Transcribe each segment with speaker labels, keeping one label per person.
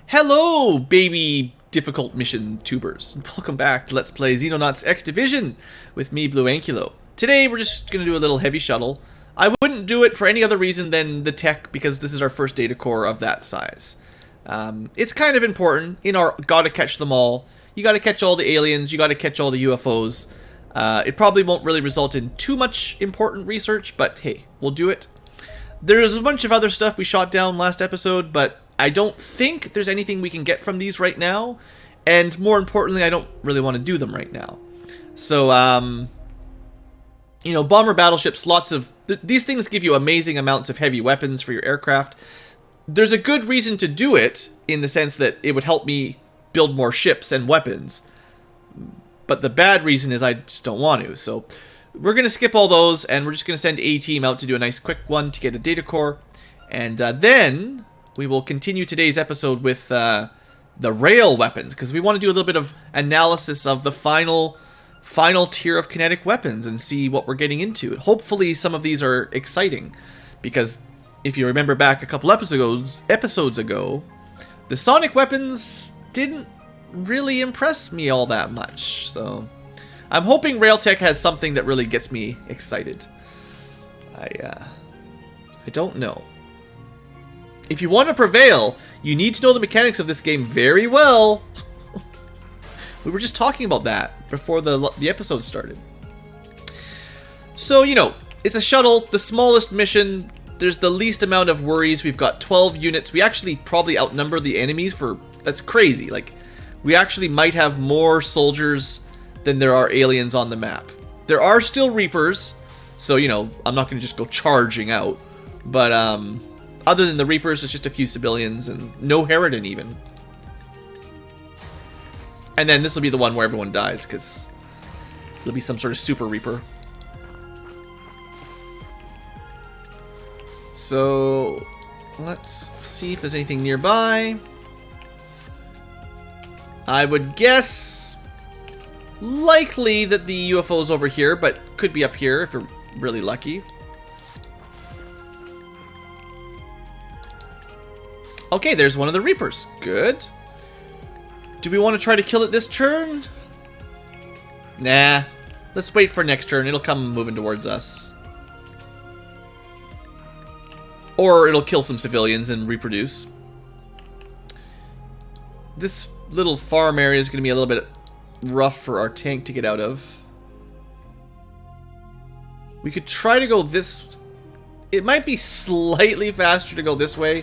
Speaker 1: Hello, baby difficult mission tubers. Welcome back to Let's Play Xenonauts X Division with me, BlueAnkylo. Today we're just going to do a little heavy shuttle. I wouldn't do it for any other reason than the tech, because this is our first data core of that size. It's kind of important in our gotta catch them all. You gotta catch all the aliens, you gotta catch all the UFOs. It probably won't really result in too much important research, but hey, we'll do it. There's a bunch of other stuff we shot down last episode, but I don't think there's anything we can get from these right now, and more importantly, I don't really want to do them right now. So, you know, bomber battleships, lots of... these things give you amazing amounts of heavy weapons for your aircraft. There's a good reason to do it, in the sense that it would help me build more ships and weapons. But the bad reason is I just don't want to, so... we're going to skip all those, and we're just going to send A-Team out to do a nice quick one to get a data core. And then we will continue today's episode with the rail weapons, because we want to do a little bit of analysis of the final tier of kinetic weapons and see what we're getting into. Hopefully some of these are exciting, because if you remember back a couple episodes ago, the sonic weapons didn't really impress me all that much, so... I'm hoping Railtech has something that really gets me excited. I don't know. If you want to prevail, you need to know the mechanics of this game very well. We were just talking about that before the episode started. So, you know, it's a shuttle, the smallest mission. There's the least amount of worries. We've got 12 units. We actually probably outnumber the enemies for... that's crazy. Like, we actually might have more soldiers than there are aliens on the map. There are still Reapers, so, you know, I'm not going to just go charging out. But, other than the Reapers, it's just a few civilians, and no Harridan even. And then this will be the one where everyone dies, because it'll be some sort of Super Reaper. So, let's see if there's anything nearby. I would guess... likely that the UFO's over here, but could be up here if you're really lucky. Okay, there's one of the Reapers. Good. Do we want to try to kill it this turn? Nah. Let's wait for next turn. It'll come moving towards us. Or it'll kill some civilians and reproduce. This little farm area is going to be a little bit rough for our tank to get out of. We could try to go this... it might be slightly faster to go this way.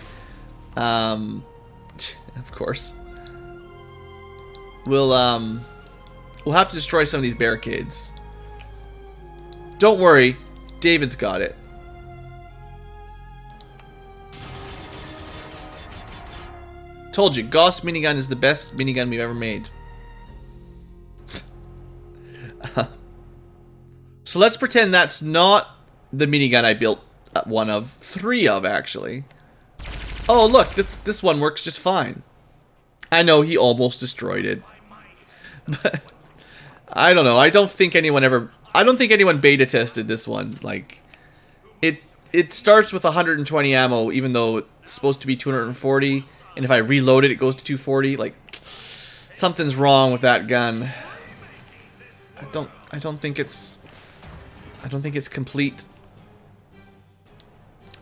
Speaker 1: Of course. We'll have to destroy some of these barricades. Don't worry, David's got it. Told you, Gauss minigun is the best minigun we've ever made. So let's pretend that's not the minigun I built one of, 3 of actually. Oh look, this one works just fine. I know he almost destroyed it, but I don't know. I don't think anyone beta tested this one. Like, it starts with 120 ammo, even though it's supposed to be 240, and if I reload it, it goes to 240. Like, something's wrong with that gun. I don't think it's complete.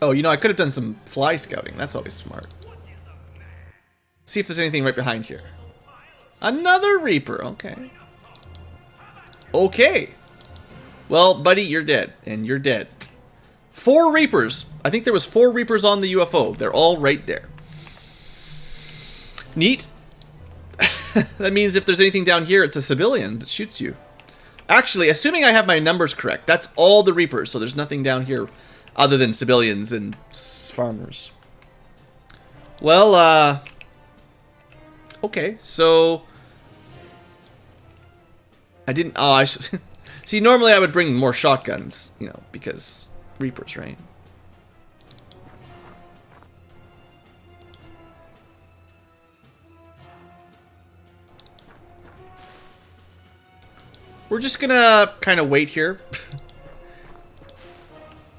Speaker 1: Oh, you know, I could have done some fly scouting. That's always smart. See if there's anything right behind here. Another Reaper. Okay. Okay. Well, buddy, you're dead. And you're dead. 4 Reapers. I think there was 4 Reapers on the UFO. They're all right there. Neat. That means if there's anything down here, it's a civilian that shoots you. Actually, assuming I have my numbers correct, that's all the Reapers, so there's nothing down here other than civilians and farmers. Well, okay, so... I didn't... oh, I should... see, normally I would bring more shotguns, you know, because Reapers, right? We're just gonna kind of wait here.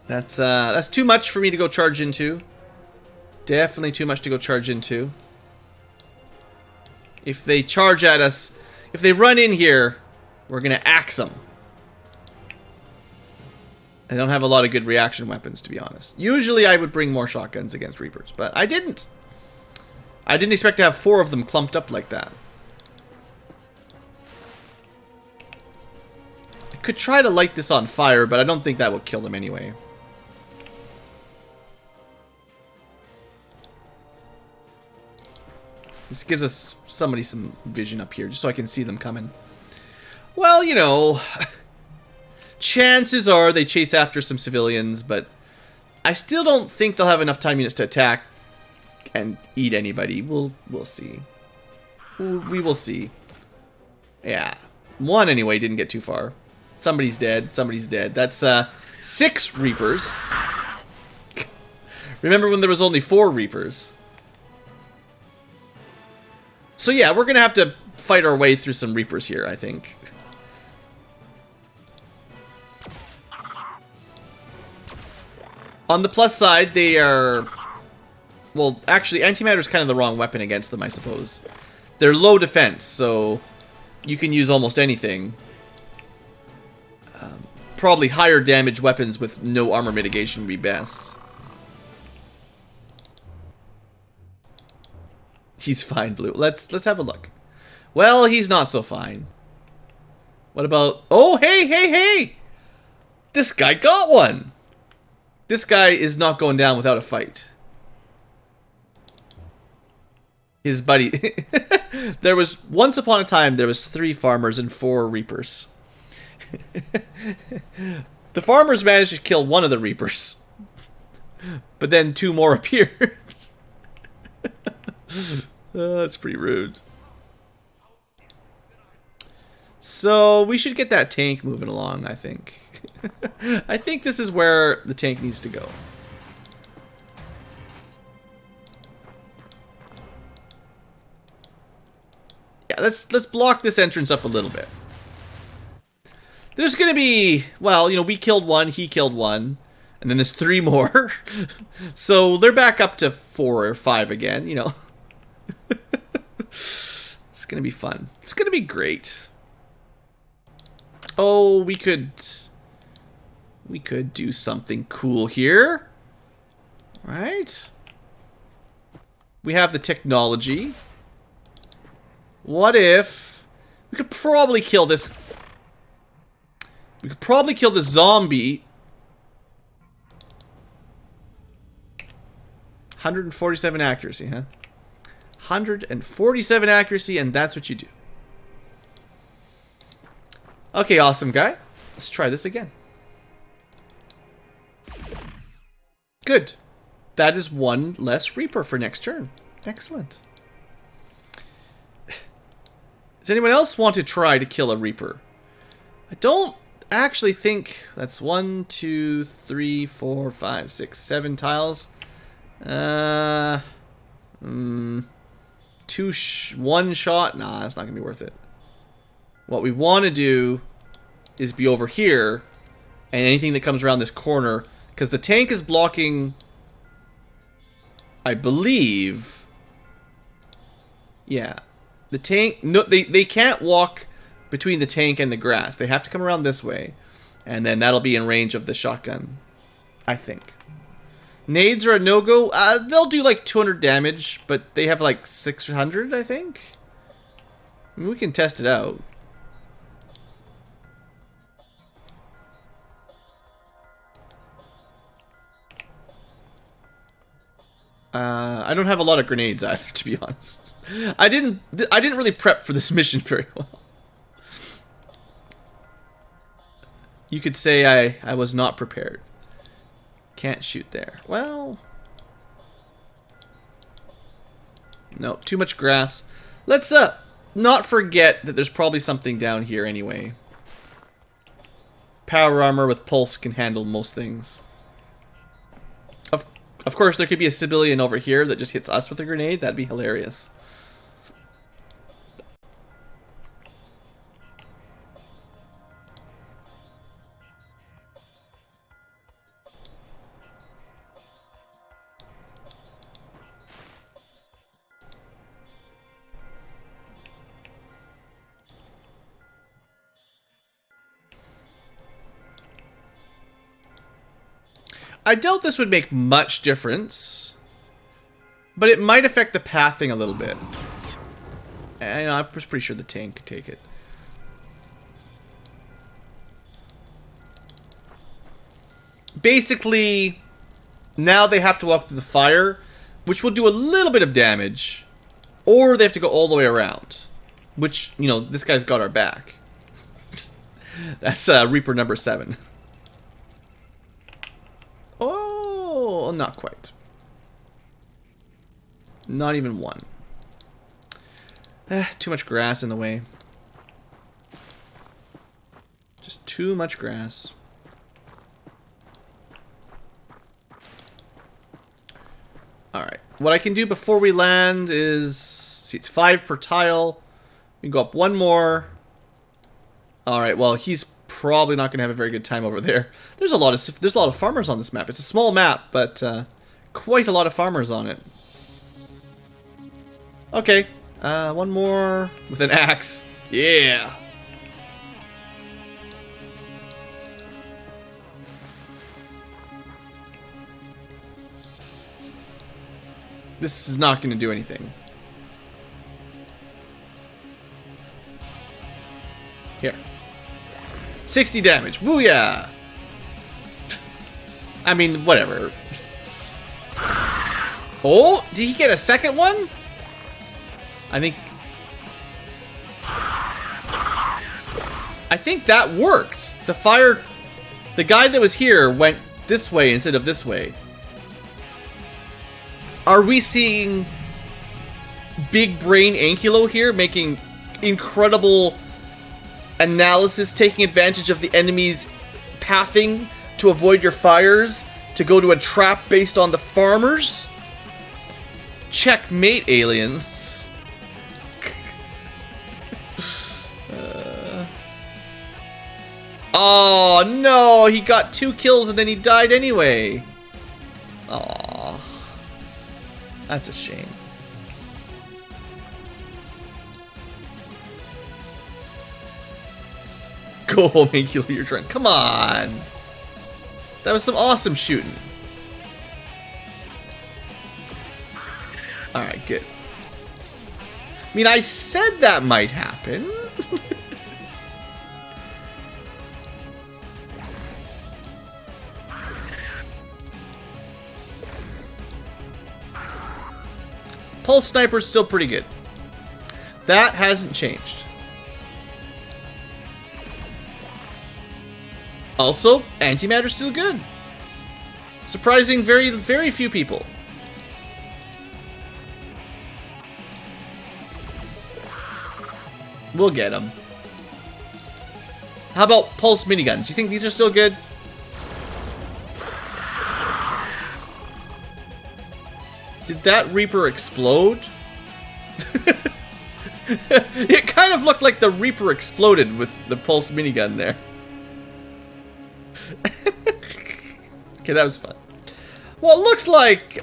Speaker 1: That's too much for me to go charge into. Definitely too much to go charge into. If they charge at us, if they run in here, we're gonna axe them. I don't have a lot of good reaction weapons, to be honest. Usually I would bring more shotguns against Reapers, but I didn't. I didn't expect to have 4 of them clumped up like that. I could try to light this on fire, but I don't think that will kill them anyway. This gives us somebody some vision up here, just so I can see them coming. Well, you know, chances are they chase after some civilians, but I still don't think they'll have enough time units to attack and eat anybody. We'll see. We will see. Yeah. 1 anyway didn't get too far. Somebody's dead. Somebody's dead. That's 6 Reapers. Remember when there was only 4 Reapers? So yeah, we're gonna have to fight our way through some Reapers here, I think. On the plus side, they are... Well, actually, antimatter is kind of the wrong weapon against them, I suppose. They're low defense, so you can use almost anything. Probably higher damage weapons with no armor mitigation would be best. He's fine, Blue. Let's have a look. Well, he's not so fine. What about... Oh, hey! This guy got one! This guy is not going down without a fight. His buddy... There was... Once upon a time, there was 3 farmers and 4 reapers. The farmers managed to kill one of the reapers. But then 2 more appeared. That's pretty rude. So, we should get that tank moving along, I think. I think this is where the tank needs to go. Yeah, let's block this entrance up a little bit. There's gonna be, well, you know, we killed 1, he killed 1, and then there's 3 more. So they're back up to 4 or 5 again, you know. It's gonna be fun. It's gonna be great. Oh, we could do something cool here. Right? We have the technology. What if we could probably kill this? We could probably kill the zombie. 147 accuracy, huh? 147 accuracy, and that's what you do. Okay, awesome guy. Let's try this again. Good. That is 1 less Reaper for next turn. Excellent. Does anyone else want to try to kill a Reaper? I don't actually think... That's 1, 2, 3, 4, 5, 6, 7 tiles. 1 shot? Nah, that's not going to be worth it. What we want to do is be over here, and anything that comes around this corner, because the tank is blocking, I believe. Yeah. The tank, no, they can't walk between the tank and the grass. They have to come around this way, and then that'll be in range of the shotgun, I think. Nades are a no-go. They'll do like 200 damage, but they have like 600, I think. I mean, we can test it out. I don't have a lot of grenades either, to be honest. I didn't really prep for this mission very well. You could say I was not prepared. Can't shoot there. Well, no, too much grass. Let's not forget that there's probably something down here anyway. Power armor with pulse can handle most things. Of course, there could be a civilian over here that just hits us with a grenade. That'd be hilarious. I doubt this would make much difference, but it might affect the pathing a little bit. And I was pretty sure the tank could take it. Basically, now they have to walk through the fire, which will do a little bit of damage, or they have to go all the way around, which, you know, this guy's got our back. That's Reaper number 7. Oh, not quite. Not even one. Too much grass in the way. Just too much grass. Alright. What I can do before we land is... See, it's 5 per tile. We can go up one more. Alright, well, he's probably not going to have a very good time over there. There's a lot of farmers on this map. It's a small map, but quite a lot of farmers on it. Okay. One more with an axe. Yeah. This is not going to do anything. Here. 60 damage. Booyah! I mean, whatever. Oh, did he get a second one? I think that worked. The fire... The guy that was here went this way instead of this way. Are we seeing big brain Ankylo here making incredible analysis, taking advantage of the enemy's pathing to avoid your fires, to go to a trap based on the farmers? Checkmate, aliens. Oh no, he got 2 kills and then he died anyway. Aww. That's a shame. Go home and kill your drink. Come on. That was some awesome shooting. Alright, good. I mean, I said that might happen. Pulse Sniper's still pretty good. That hasn't changed. Also, Antimatter's still good. Surprising very, very few people. We'll get them. How about Pulse Miniguns? You think these are still good? Did that Reaper explode? It kind of looked like the Reaper exploded with the Pulse Minigun there. Okay, that was fun. Well, it looks like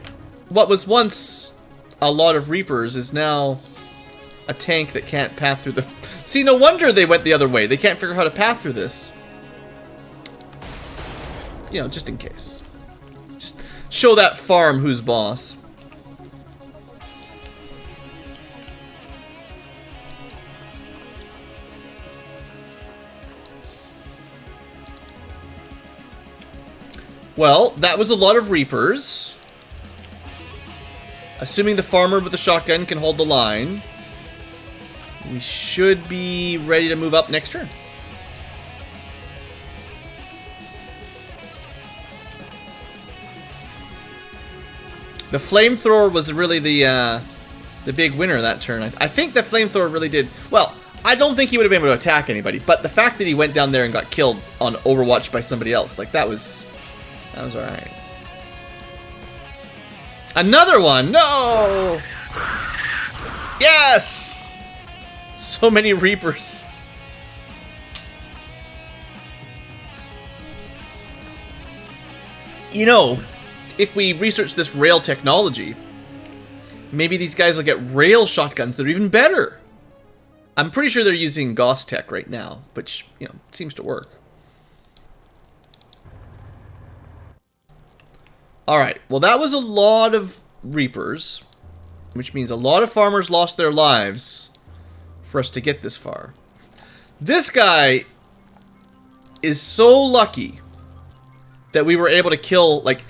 Speaker 1: what was once a lot of Reapers is now a tank that can't path through the... See, no wonder they went the other way. They can't figure out how to path through this. You know, just in case. Just show that farm who's boss. Well, that was a lot of Reapers. Assuming the farmer with the shotgun can hold the line, we should be ready to move up next turn. The flamethrower was really the big winner that turn. I think the flamethrower really did well. I don't think he would have been able to attack anybody, but the fact that he went down there and got killed on Overwatch by somebody else, like that was alright. Another one! No! Yes! So many Reapers. You know, if we research this rail technology, maybe these guys will get rail shotguns that are even better. I'm pretty sure they're using Gauss tech right now, which, you know, seems to work. Alright, well that was a lot of Reapers, which means a lot of farmers lost their lives for us to get this far. This guy is so lucky that we were able to kill, like,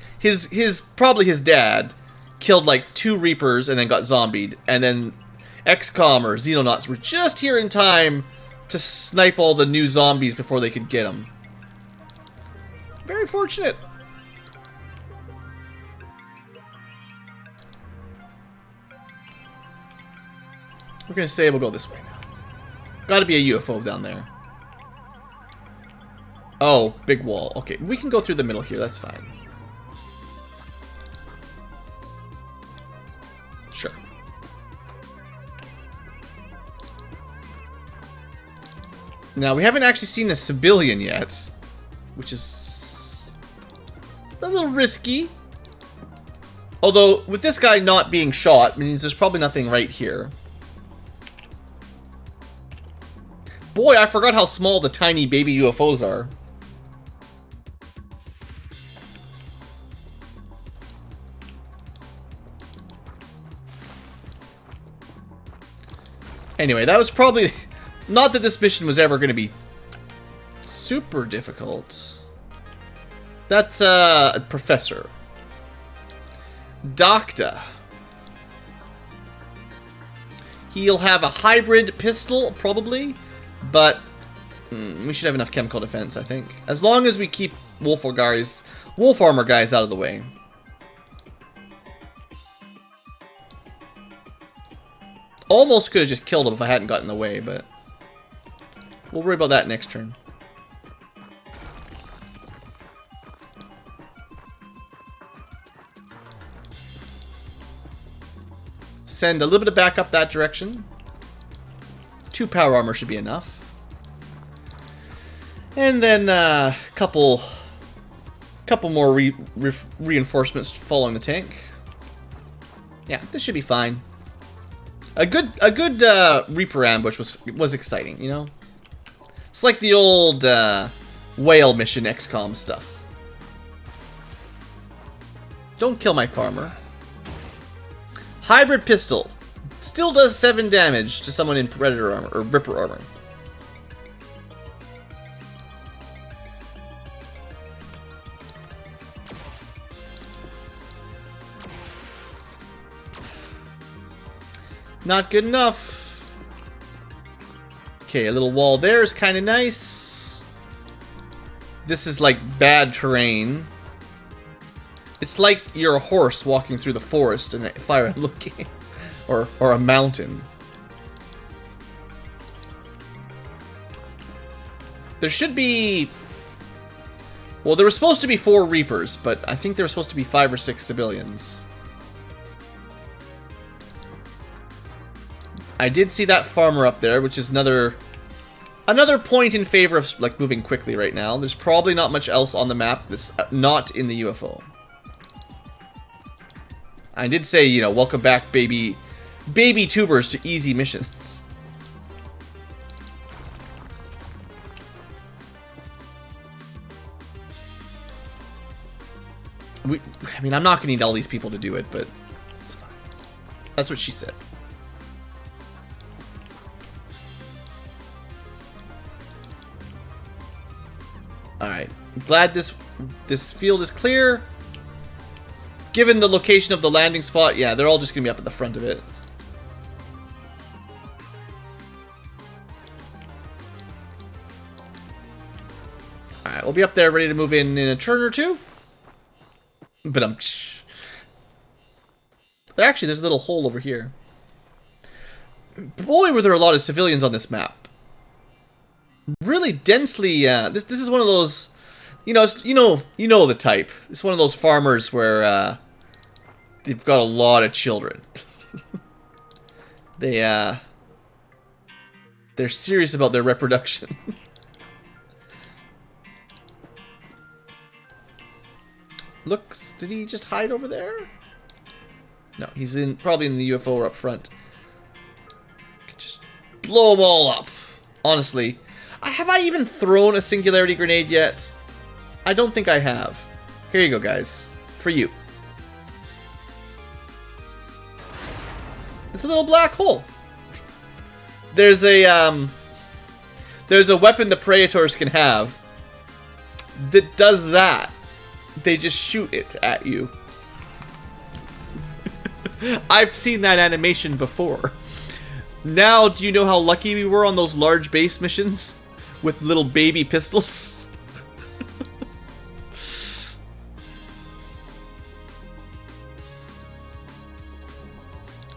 Speaker 1: probably his dad killed like 2 Reapers and then got zombied, and then XCOM or Xenonauts were just here in time to snipe all the new zombies before they could get them. Very fortunate. We're gonna say we'll go this way now. Gotta be a UFO down there. Oh, big wall. Okay, we can go through the middle here, that's fine. Sure. Now, we haven't actually seen a civilian yet, which is a little risky. Although, with this guy not being shot, means there's probably nothing right here. Boy, I forgot how small the tiny baby UFOs are. Anyway, that was probably... Not that this mission was ever going to be super difficult. That's a professor. Doctor. He'll have a hybrid pistol, probably. But we should have enough chemical defense, I think. As long as we keep wolf armor guys out of the way. Almost could have just killed him if I hadn't gotten in the way, but we'll worry about that next turn. Send a little bit of backup that direction. 2 power armor should be enough. And then a couple more reinforcements following the tank. Yeah, this should be fine. A good Reaper ambush was exciting, you know? It's like the old whale mission XCOM stuff. Don't kill my farmer. Hybrid pistol. Still does 7 damage to someone in Predator armor, or Ripper armor. Not good enough. Okay, a little wall there is kind of nice. This is like bad terrain. It's like you're a horse walking through the forest and fire looking. Or a mountain. There should be... Well, there were supposed to be 4 Reapers, but I think there were supposed to be 5 or 6 civilians. I did see that farmer up there, which is another point in favor of like moving quickly right now. There's probably not much else on the map that's not in the UFO. I did say, you know, welcome back, baby tubers to easy missions. I mean, I'm not gonna need all these people to do it, but it's fine. That's what she said. Alright, glad this field is clear. Given the location of the landing spot, yeah, they're all just gonna be up at the front of it. Alright, we'll be up there ready to move in a turn or two. But actually, there's a little hole over here. Boy, were there a lot of civilians on this map. Really densely, this is one of those, you know the type. It's one of those farmers where they've got a lot of children. They're serious about their reproduction. Looks, did he just hide over there? No, he's probably in the UFO up front. Could just blow them all up. Honestly. Have I even thrown a Singularity grenade yet? I don't think I have. Here you go, guys. For you. It's a little black hole. There's a weapon the Praetors can have that does that. They just shoot it at you. I've seen that animation before. Now, do you know how lucky we were on those large base missions with little baby pistols?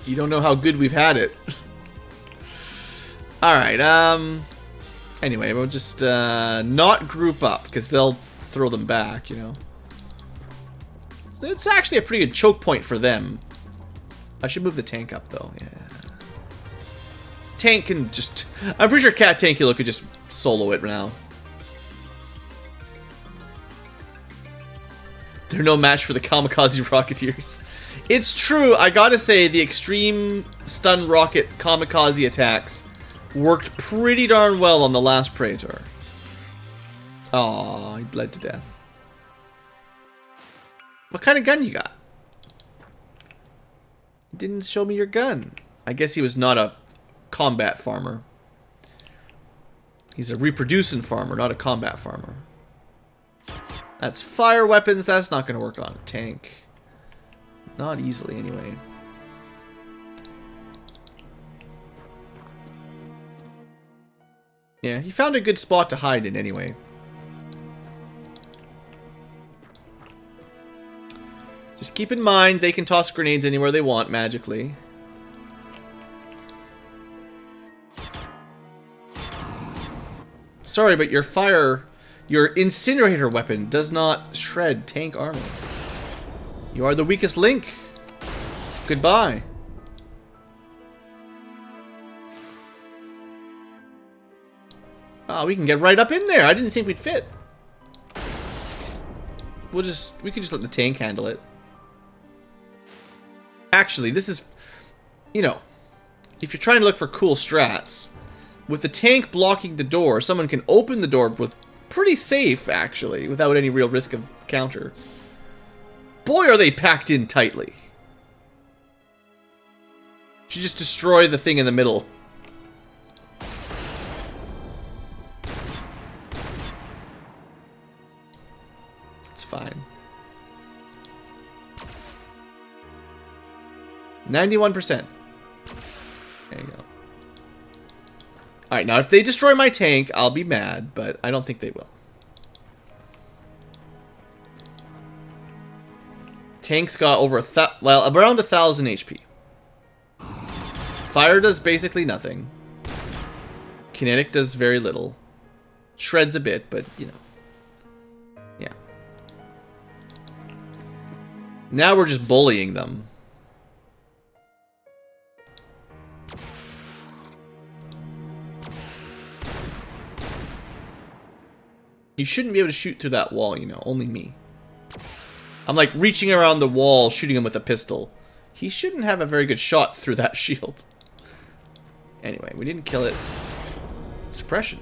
Speaker 1: You don't know how good we've had it. Alright, anyway, we'll just not group up, because they'll throw them back, you know. It's actually a pretty good choke point for them. I should move the tank up, though, yeah. Tank can just... I'm pretty sure Untitled could just solo it now. They're no match for the kamikaze rocketeers. It's true, I gotta say, the extreme stun rocket kamikaze attacks worked pretty darn well on the last Praetor. Aw, he bled to death. What kind of gun you got? You didn't show me your gun. I guess he was not a combat farmer. He's a reproducing farmer, not a combat farmer. That's fire weapons, that's not gonna work on a tank. Not easily, anyway. Yeah, he found a good spot to hide in, anyway. Just keep in mind, they can toss grenades anywhere they want, magically. Sorry, but your incinerator weapon does not shred tank armor. You are the weakest link. Goodbye. Oh, we can get right up in there. I didn't think we'd fit. We could just let the tank handle it. Actually, this is, you know, if you're trying to look for cool strats, with the tank blocking the door, someone can open the door with pretty safe, actually, without any real risk of counter. Boy, are they packed in tightly. Should just destroy the thing in the middle. It's fine. 91%. There you go. Alright, now if they destroy my tank, I'll be mad, but I don't think they will. Tank's got over around 1,000 HP. Fire does basically nothing. Kinetic does very little. Shreds a bit, but, you know. Yeah. Now we're just bullying them. You shouldn't be able to shoot through that wall, you know. Only me. I'm like reaching around the wall, shooting him with a pistol. He shouldn't have a very good shot through that shield. Anyway, we didn't kill it. Suppression.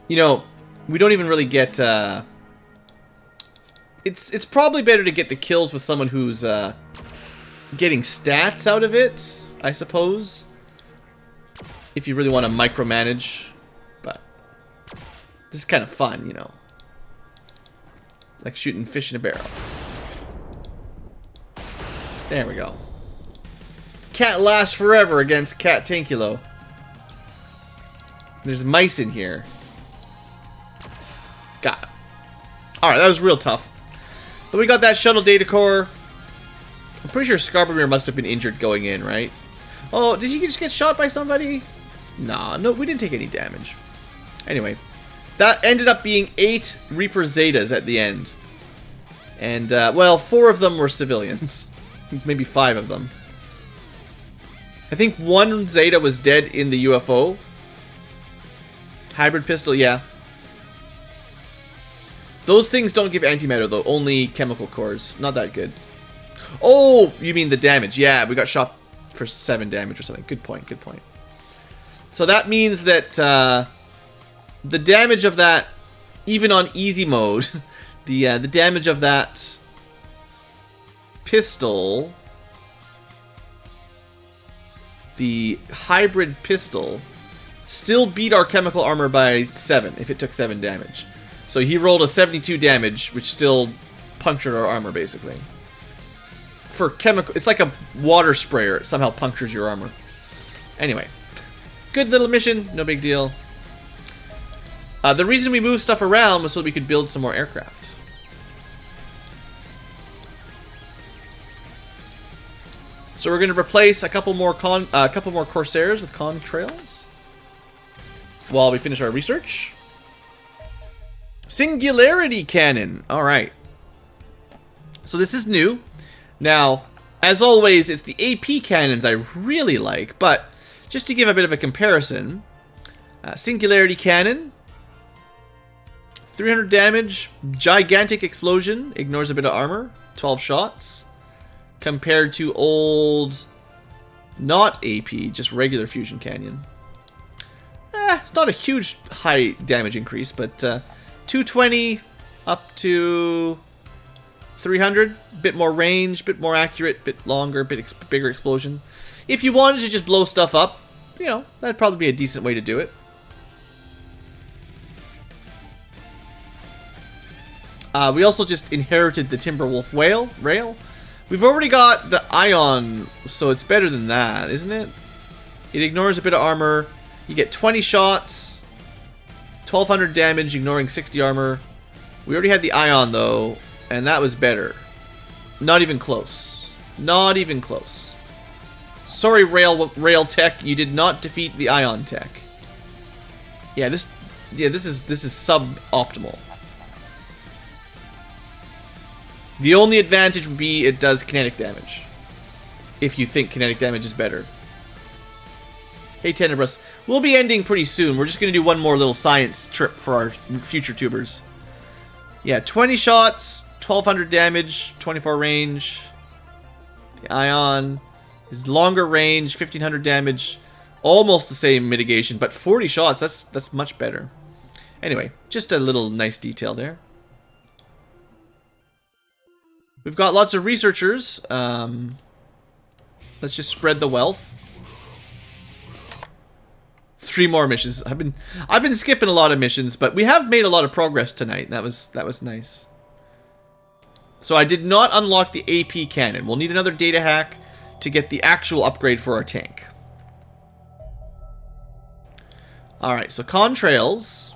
Speaker 1: You know, we don't even really get... It's probably better to get the kills with someone who's getting stats out of it, I suppose. If you really want to micromanage. But this is kind of fun, you know. Like shooting fish in a barrel. There we go. Can't last forever against Untitled. There's mice in here. Got it. Alright, that was real tough. But we got that shuttle data core. I'm pretty sure Scarborough must have been injured going in, right? Oh, did he just get shot by somebody? Nah, no, we didn't take any damage. Anyway, that ended up being 8 Reaper Zetas at the end. And, well, 4 of them were civilians. Maybe 5 of them. I think 1 Zeta was dead in the UFO. Hybrid pistol, yeah. Those things don't give antimatter, though. Only chemical cores. Not that good. Oh, you mean the damage. Yeah, we got shot for 7 damage or something. Good point, good point. So that means that the damage of that, even on easy mode, the damage of that pistol, the hybrid pistol, still beat our chemical armor by 7 if it took 7 damage. So he rolled a 72 damage, which still punctured our armor, basically. For chemical, it's like a water sprayer. It somehow punctures your armor. Anyway, good little mission, no big deal. The reason we moved stuff around was so we could build some more aircraft. So we're going to replace a couple more Corsairs with contrails while we finish our research. Singularity Canon. All right. So this is new. Now, as always, it's the AP cannons I really like, but just to give a bit of a comparison, Singularity Canon, 300 damage, gigantic explosion, ignores a bit of armor, 12 shots, compared to old, not AP, just regular fusion cannon. It's not a huge high damage increase, but 220 up to 300, bit more range, bit more accurate, bit longer, bigger explosion. If you wanted to just blow stuff up, you know, that'd probably be a decent way to do it. We also just inherited the Timberwolf rail. We've already got the Ion, so it's better than that, isn't it? It ignores a bit of armor. You get 20 shots, 1200 damage, ignoring 60 armor. We already had the Ion, though, and that was better. Not even close. Not even close. Sorry, rail tech, you did not defeat the Ion tech. Yeah, this is suboptimal. The only advantage would be it does kinetic damage. If you think kinetic damage is better. Hey, Tenebrous. We'll be ending pretty soon. We're just going to do one more little science trip for our future tubers. Yeah, 20 shots, 1200 damage, 24 range. The Ion is longer range, 1500 damage. Almost the same mitigation, but 40 shots. That's much better. Anyway, just a little nice detail there. We've got lots of researchers. Let's just spread the wealth. 3 more missions. I've been skipping a lot of missions, but we have made a lot of progress tonight. That was nice. So I did not unlock the AP cannon. We'll need another data hack to get the actual upgrade for our tank. All right, so contrails.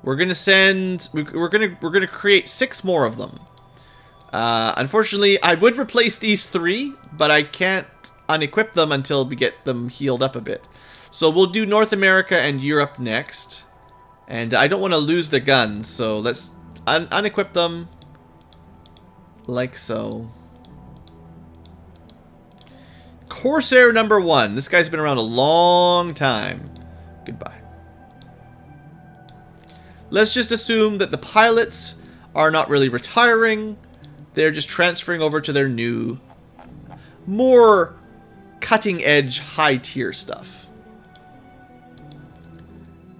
Speaker 1: We're gonna send. We're gonna create 6 more of them. Unfortunately, I would replace these 3, but I can't unequip them until we get them healed up a bit. So we'll do North America and Europe next. And I don't want to lose the guns, so let's unequip them like so. Corsair number 1. This guy's been around a long time. Goodbye. Let's just assume that the pilots are not really retiring. They're just transferring over to their new, more cutting-edge, high-tier stuff.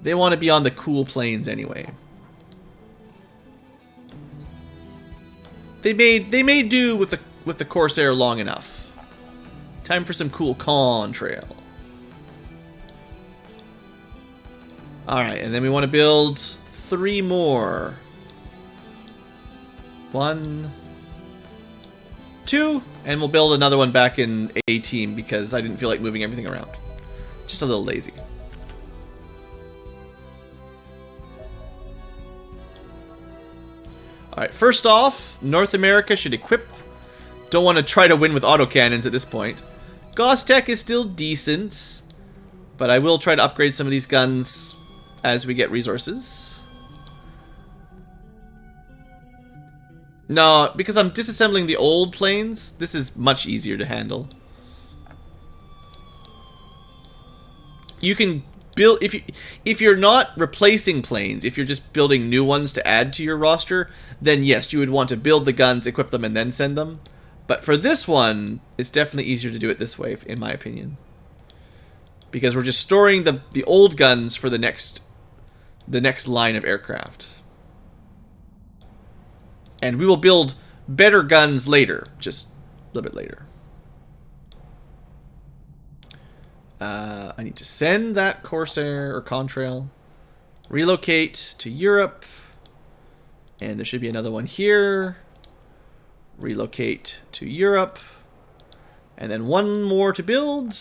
Speaker 1: They want to be on the cool planes anyway. They may do with the Corsair long enough. Time for some cool contrail. All right, and then we want to build 3 more. 1, 2, and we'll build another one back in A team because I didn't feel like moving everything around. Just a little lazy. Alright, first off, North America should equip. Don't want to try to win with autocannons at this point. Gauss Tech is still decent, but I will try to upgrade some of these guns as we get resources. No, because I'm disassembling the old planes, this is much easier to handle. You can build, if you're not replacing planes, if you're just building new ones to add to your roster, then yes, you would want to build the guns, equip them, and then send them. But for this one, it's definitely easier to do it this way, in my opinion. Because we're just storing the old guns for the next line of aircraft. And we will build better guns later, just a little bit later. I need to send that Corsair or Contrail. Relocate to Europe. And there should be another one here. Relocate to Europe. And then one more to build.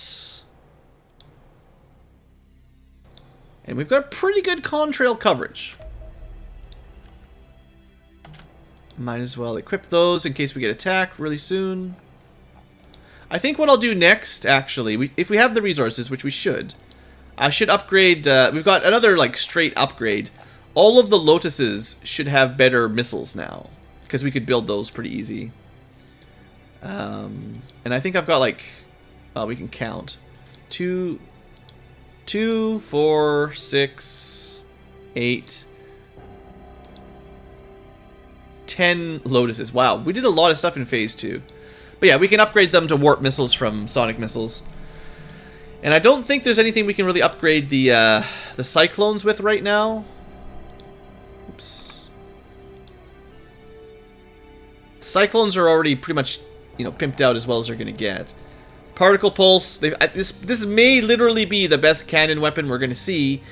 Speaker 1: And we've got pretty good contrail coverage. Might as well equip those in case we get attacked really soon. I think what I'll do next, actually, if we have the resources, which we should, I should upgrade. We've got another like straight upgrade. All of the Lotuses should have better missiles now, because we could build those pretty easy. And I think I've got like, we can count 2, 4, 6, 8, 10 Lotuses. Wow, we did a lot of stuff in Phase 2. But yeah, we can upgrade them to warp missiles from sonic missiles. And I don't think there's anything we can really upgrade the Cyclones with right now. Oops. Cyclones are already pretty much, you know, pimped out as well as they're going to get. Particle Pulse. This may literally be the best cannon weapon we're going to see.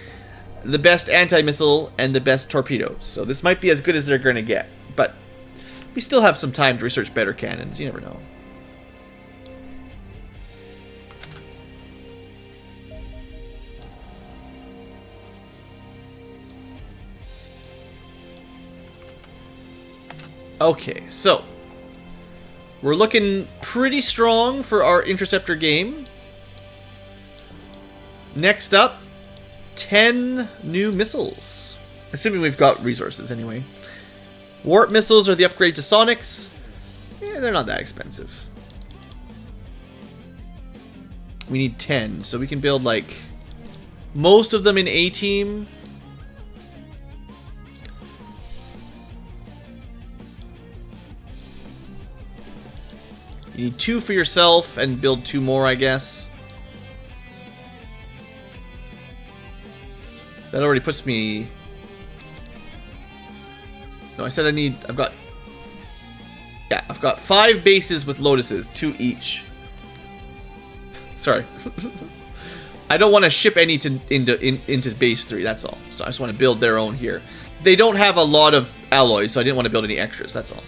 Speaker 1: The best anti-missile and the best torpedo. So this might be as good as they're going to get. But we still have some time to research better cannons. You never know. Okay, so we're looking pretty strong for our interceptor game. Next up, 10 new missiles. Assuming we've got resources anyway. Warp missiles are the upgrade to Sonics. Yeah, they're not that expensive. We need 10, so we can build like most of them in A-Team. You need 2 for yourself and build 2 more, I guess. That already puts me... No, I said I've got 5 bases with Lotuses, 2 each. Sorry. I don't want to ship any into base 3, that's all. So I just want to build their own here. They don't have a lot of alloys, so I didn't want to build any extras, that's all.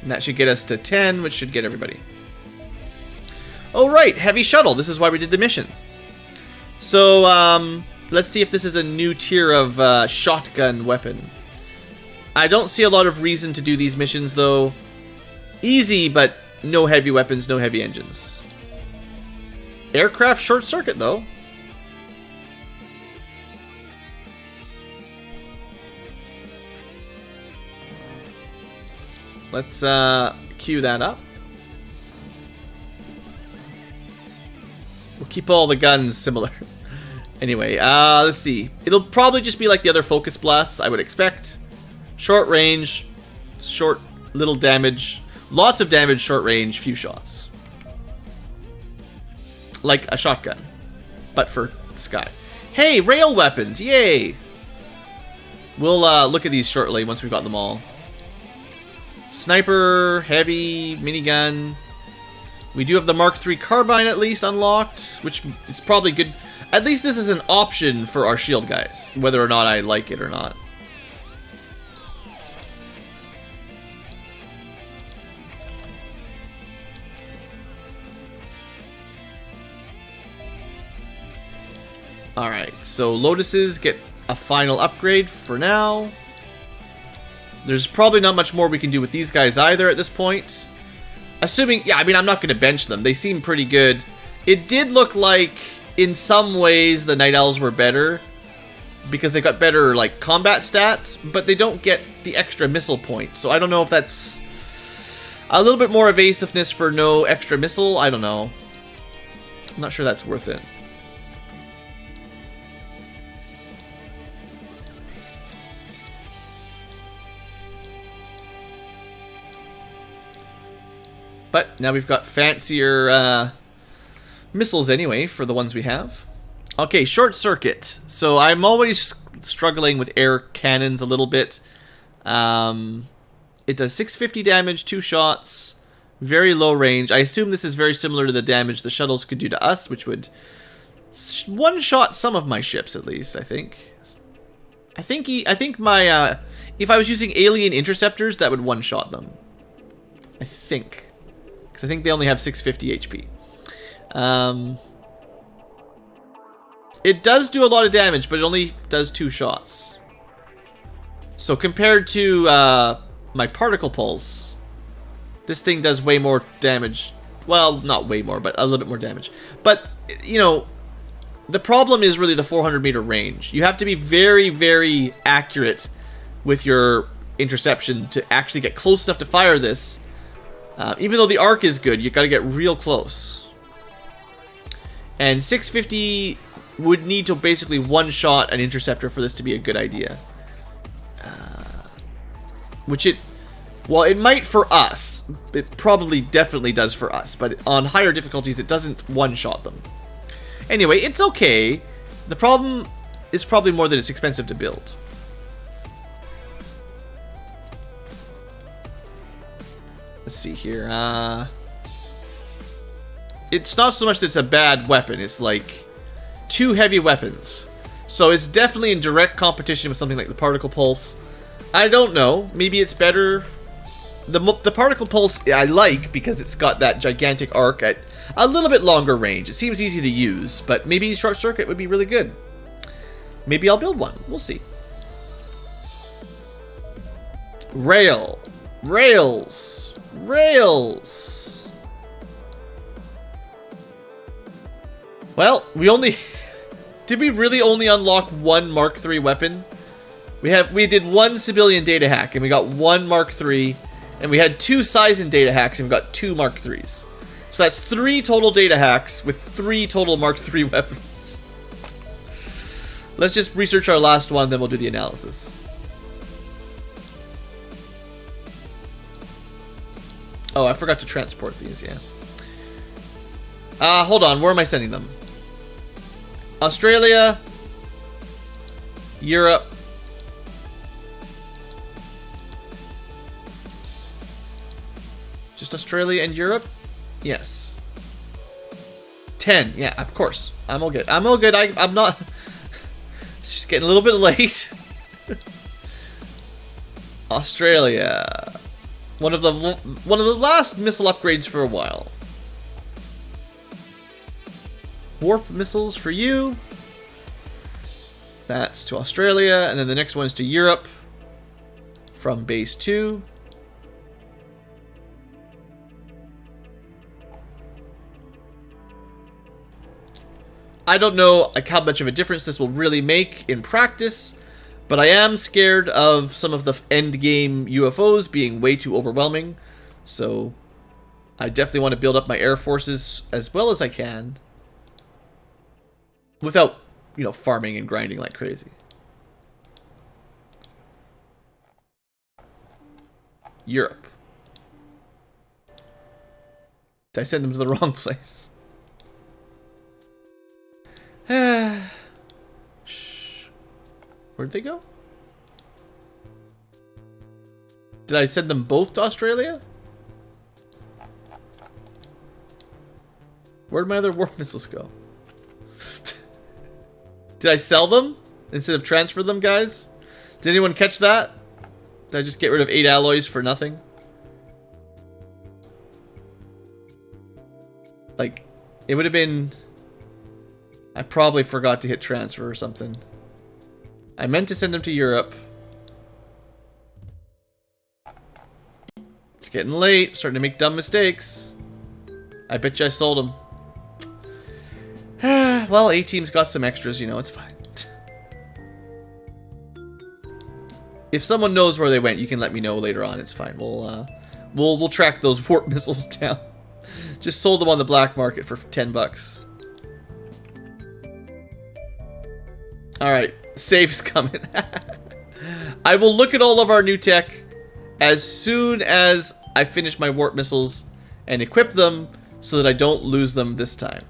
Speaker 1: And that should get us to 10, which should get everybody. Oh, right, Heavy Shuttle. This is why we did the mission. So, let's see if this is a new tier of shotgun weapon. I don't see a lot of reason to do these missions, though. Easy, but no heavy weapons, no heavy engines. Aircraft short circuit, though. Let's queue that up. We'll keep all the guns similar. Anyway, let's see. It'll probably just be like the other focus blasts, I would expect. Short range, short, little damage. Lots of damage, short range, few shots. Like a shotgun, but for sky. Hey, rail weapons, yay! We'll look at these shortly once we've got them all. Sniper, heavy, minigun. We do have the Mark III carbine at least unlocked, which is probably good. At least this is an option for our shield guys, whether or not I like it or not. Alright, so Lotuses get a final upgrade for now. There's probably not much more we can do with these guys either at this point. Assuming, yeah, I mean, I'm not going to bench them. They seem pretty good. It did look like, in some ways, the Night Owls were better. Because they got better, like, combat stats. But they don't get the extra missile points. So I don't know if that's a little bit more evasiveness for no extra missile. I don't know. I'm not sure that's worth it. But now we've got fancier missiles anyway for the ones we have. Okay, short circuit. So I'm always struggling with air cannons a little bit. It does 650 damage, 2 shots, very low range. I assume this is very similar to the damage the shuttles could do to us, which would one-shot some of my ships at least. I think my if I was using alien interceptors, that would one-shot them. I think, because I think they only have 650 HP. It does do a lot of damage, but it only does 2 shots. So compared to my particle pulse, this thing does way more damage. Well, not way more, but a little bit more damage. But, you know, the problem is really the 400-meter range. You have to be very, very accurate with your interception to actually get close enough to fire this. Even though the arc is good, you got to get real close. And 650 would need to basically one-shot an interceptor for this to be a good idea. Well, it might for us. It probably definitely does for us. But on higher difficulties, it doesn't one-shot them. Anyway, it's okay. The problem is probably more that it's expensive to build. Let's see here. It's not so much that it's a bad weapon. It's like 2 heavy weapons. So it's definitely in direct competition with something like the particle pulse. I don't know. Maybe it's better. The particle pulse I like because it's got that gigantic arc at a little bit longer range. It seems easy to use, but maybe short circuit would be really good. Maybe I'll build one. We'll see. Rails. Well, we only did we really only unlock 1 Mark III weapon? We did 1 civilian data hack and we got 1 Mark III, and we had 2 Sizen data hacks and we got 2 Mark IIIs. So that's 3 total data hacks with 3 total Mark III weapons. Let's just research our last one, then we'll do the analysis. Oh, I forgot to transport these, yeah. Hold on, where am I sending them? Australia, Europe, just Australia and Europe? Yes. 10, yeah, of course. I'm all good. I'm not... It's just getting a little bit late. Australia. One of the last missile upgrades for a while. Warp missiles for you. That's to Australia, and then the next one is to Europe from base 2. I don't know how much of a difference this will really make in practice, but I am scared of some of the end game UFOs being way too overwhelming. So I definitely want to build up my air forces as well as I can without, you know, farming and grinding like crazy. Europe. Did I send them to the wrong place? Where'd they go? Did I send them both to Australia? Where'd my other warp missiles go? Did I sell them instead of transfer them, guys? Did anyone catch that? Did I just get rid of 8 alloys for nothing? Like, it would have been... I probably forgot to hit transfer or something. I meant to send them to Europe. It's getting late. Starting to make dumb mistakes. I bet you I sold them. Well, A-Team's got some extras, you know, it's fine. If someone knows where they went, you can let me know later on. It's fine. We'll track those warp missiles down. Just sold them on the black market for 10 bucks. All right, save's coming. I will look at all of our new tech as soon as I finish my warp missiles and equip them so that I don't lose them this time.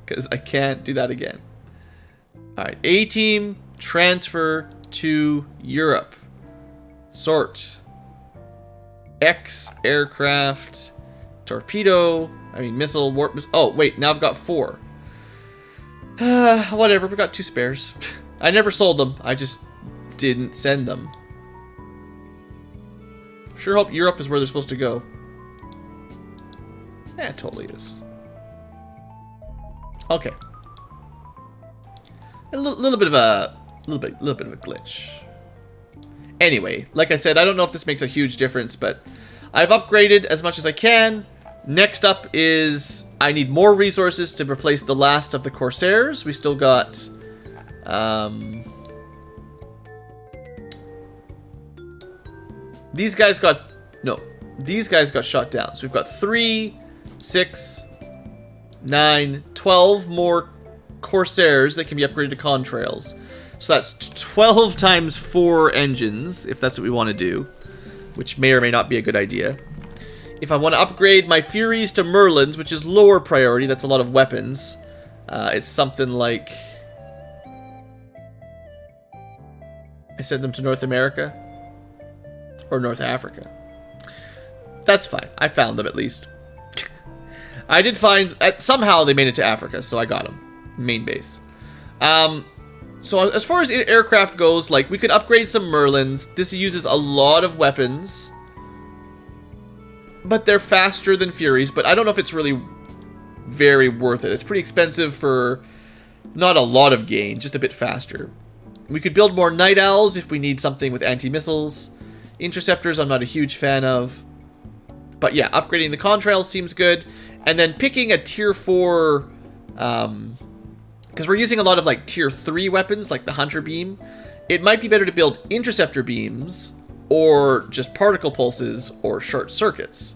Speaker 1: Because I can't do that again. All right, A-Team, transfer to Europe. Sort. X, aircraft, torpedo, missile, warp missile. Oh, wait, now I've got 4. Whatever, we got 2 spares. I never sold them, I just didn't send them. Sure hope Europe is where they're supposed to go. Yeah, it totally is. Okay. A little bit of a glitch. Anyway, like I said, I don't know if this makes a huge difference, but I've upgraded as much as I can. Next up is I need more resources to replace the last of the Corsairs. We still got these guys got shot down. So we've got 3, 6, 9, 12 more Corsairs that can be upgraded to contrails. So that's 12 times 4 engines, if that's what we want to do, which may or may not be a good idea. If I want to upgrade my Furies to Merlins, which is lower priority, that's a lot of weapons. It's something like... I send them to North America? Or North Africa. That's fine. I found them at least. I did find... somehow they made it to Africa, so I got them. Main base. So as far as aircraft goes, like, we could upgrade some Merlins. This uses a lot of weapons. But they're faster than Furies, but I don't know if it's really very worth it. It's pretty expensive for not a lot of gain, just a bit faster. We could build more Night Owls if we need something with anti-missiles. Interceptors I'm not a huge fan of. But yeah, upgrading the contrails seems good. And then picking a tier 4... because we're using a lot of like tier 3 weapons, like the Hunter Beam. It might be better to build interceptor beams, or just particle pulses, or short circuits.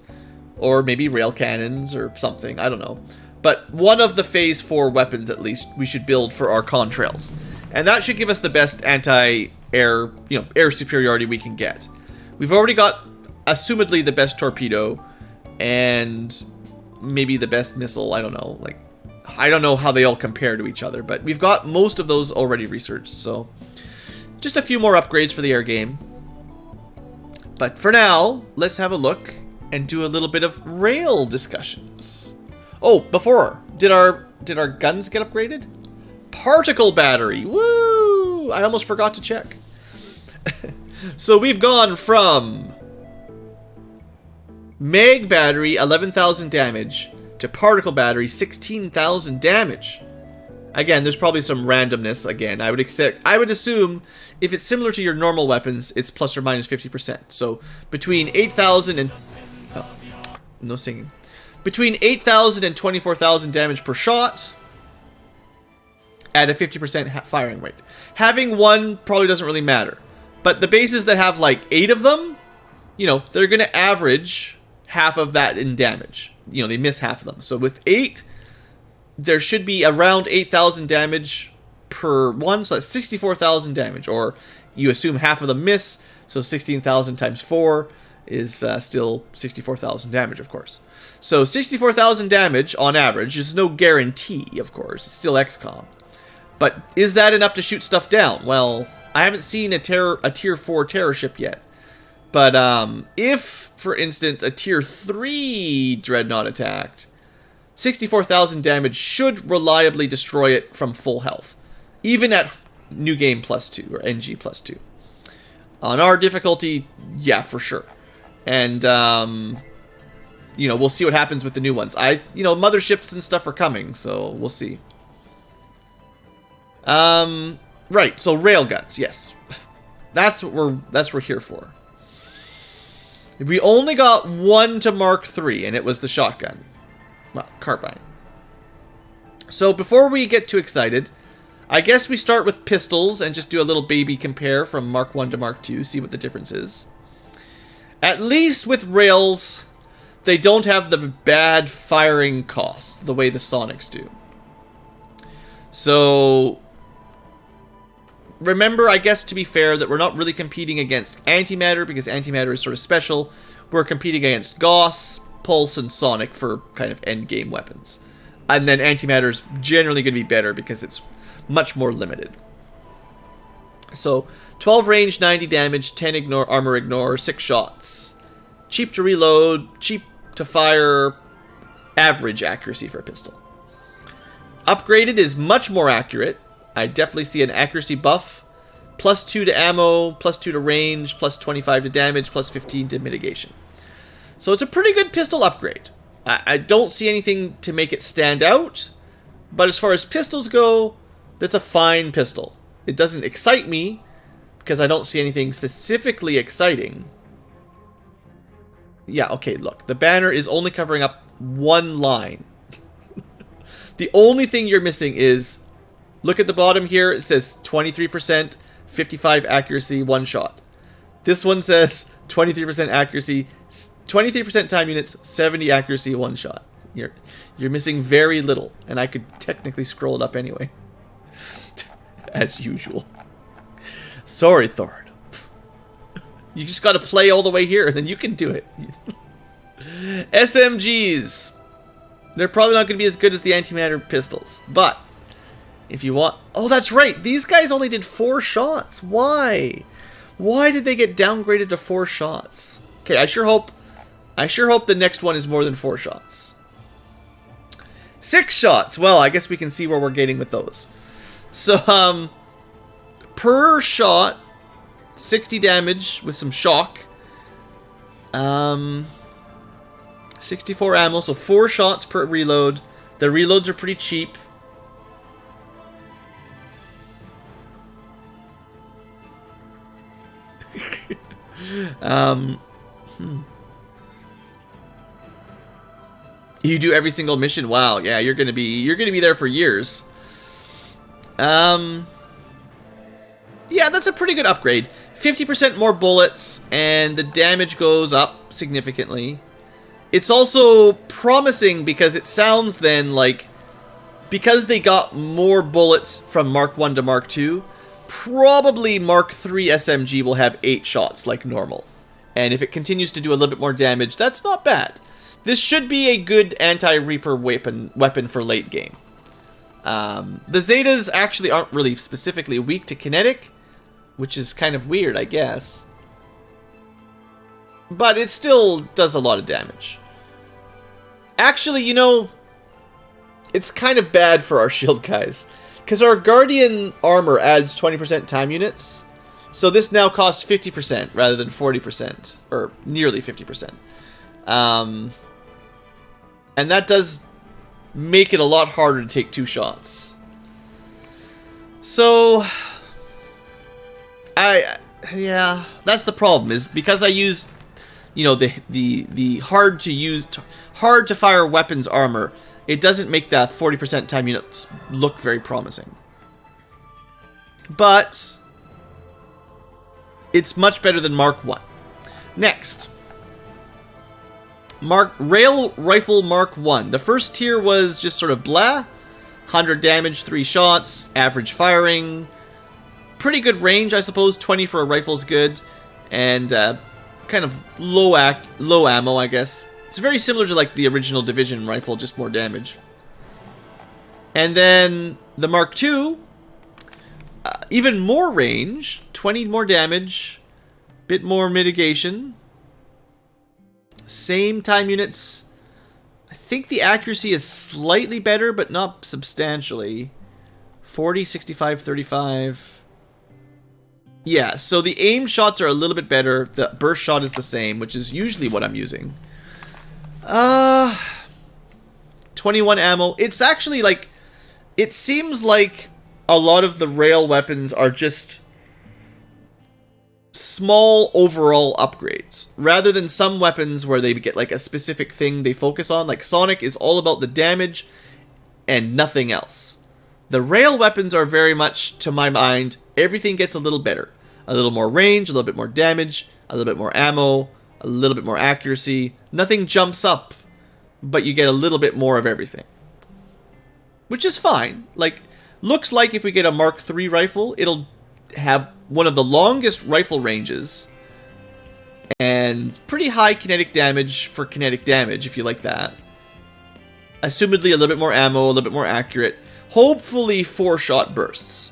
Speaker 1: Or maybe rail cannons, or something, I don't know. But one of the phase 4 weapons, at least, we should build for our contrails. And that should give us the best anti-air, air superiority we can get. We've already got, assumedly, the best torpedo, and maybe the best missile, I don't know, like... I don't know how they all compare to each other, but we've got most of those already researched, so just a few more upgrades for the air game. But for now, let's have a look and do a little bit of rail discussions. Oh, before, did our guns get upgraded? Particle battery, woo! I almost forgot to check. So we've gone from mag battery, 11,000 damage, to particle battery, 16,000 damage. Again, there's probably some randomness. Again, I would assume if it's similar to your normal weapons, it's plus or minus 50%. So between 8,000 and no singing. Between 8,000 and 24,000 damage per shot at a 50% firing rate. Having one probably doesn't really matter. But the bases that have like 8 of them, they're going to average half of that in damage. They miss half of them. So with 8, there should be around 8,000 damage per one. So that's 64,000 damage. Or you assume half of them miss. So 16,000 times 4 is still 64,000 damage, of course. So 64,000 damage on average is no guarantee, of course. It's still XCOM. But is that enough to shoot stuff down? Well, I haven't seen a tier 4 terror ship yet. But if, for instance, a tier 3 dreadnought attacked, 64,000 damage should reliably destroy it from full health. Even at New Game plus 2, or NG plus 2. On our difficulty, yeah, for sure. And, we'll see what happens with the new ones. Motherships and stuff are coming, so we'll see. Right, so railguns, yes. That's what we're here for. We only got one to Mark III, and it was the shotgun. Well, carbine. So before we get too excited, I guess we start with pistols and just do a little baby compare from Mark I to Mark II, see what the difference is. At least with rails, they don't have the bad firing costs the way the Sonics do. So remember, I guess, to be fair, that we're not really competing against antimatter, because antimatter is sort of special. We're competing against Gauss, Pulse, and Sonic for kind of endgame weapons. And then antimatter is generally going to be better because it's much more limited. So 12 range, 90 damage, 10 ignore, armor ignore, 6 shots. Cheap to reload, cheap to fire, average accuracy for a pistol. Upgraded is much more accurate. I definitely see an accuracy buff. Plus 2 to ammo, plus 2 to range, plus 25 to damage, plus 15 to mitigation. So it's a pretty good pistol upgrade. I don't see anything to make it stand out, but as far as pistols go, that's a fine pistol. It doesn't excite me, because I don't see anything specifically exciting. Yeah, okay, look. The banner is only covering up one line. The only thing you're missing is, look at the bottom here, it says 23%, 55 accuracy, 1 shot. This one says 23% accuracy, 23% time units, 70 accuracy, 1 shot. You're missing very little, and I could technically scroll it up anyway. As usual. Sorry, Thord. You just gotta play all the way here, and then you can do it. SMGs. They're probably not gonna be as good as the antimatter pistols, but if you want... Oh, that's right! These guys only did 4 shots. Why? Why did they get downgraded to 4 shots? Okay, I sure hope the next one is more than 4 shots. 6 shots! Well, I guess we can see where we're getting with those. So, per shot, 60 damage with some shock. 64 ammo, so 4 shots per reload. The reloads are pretty cheap. You do every single mission. Wow, yeah, you're gonna be there for years. Yeah, that's a pretty good upgrade. 50% more bullets, and the damage goes up significantly. It's also promising because it sounds then like, because they got more bullets from Mark 1 to Mark 2, probably Mark 3 SMG will have 8 shots like normal. And if it continues to do a little bit more damage, that's not bad. This should be a good anti-Reaper weapon for late game. The Zetas actually aren't really specifically weak to kinetic, which is kind of weird, I guess. But it still does a lot of damage. Actually, you know, it's kind of bad for our shield guys, because our Guardian armor adds 20% time units, so this now costs 50% rather than 40%, or nearly 50%. And that does make it a lot harder to take 2 shots. So, yeah, that's the problem, is because I use, you know, the hard to fire weapons armor, it doesn't make that 40% time units look very promising. But it's much better than Mark 1. Next, Rail Rifle Mark 1. The first tier was just sort of blah. 100 damage, 3 shots, average firing. Pretty good range, I suppose. 20 for a rifle is good. And kind of low ammo, I guess. It's very similar to like the original Division rifle, just more damage. And then the Mark II, even more range, 20 more damage, bit more mitigation. Same time units. I think the accuracy is slightly better, but not substantially. 40, 65, 35. Yeah, so the aim shots are a little bit better. The burst shot is the same, which is usually what I'm using. 21 ammo. It's actually like, it seems like a lot of the rail weapons are just small overall upgrades, rather than some weapons where they get like a specific thing they focus on. Like Sonic is all about the damage and nothing else. The rail weapons are very much, to my mind, everything gets a little better. A little more range, a little bit more damage, a little bit more ammo, a little bit more accuracy. Nothing jumps up, but you get a little bit more of everything, which is fine. Like, looks like if we get a Mark III rifle, it'll have one of the longest rifle ranges and pretty high kinetic damage for kinetic damage, if you like that. Assumedly a little bit more ammo, a little bit more accurate. Hopefully 4-shot bursts,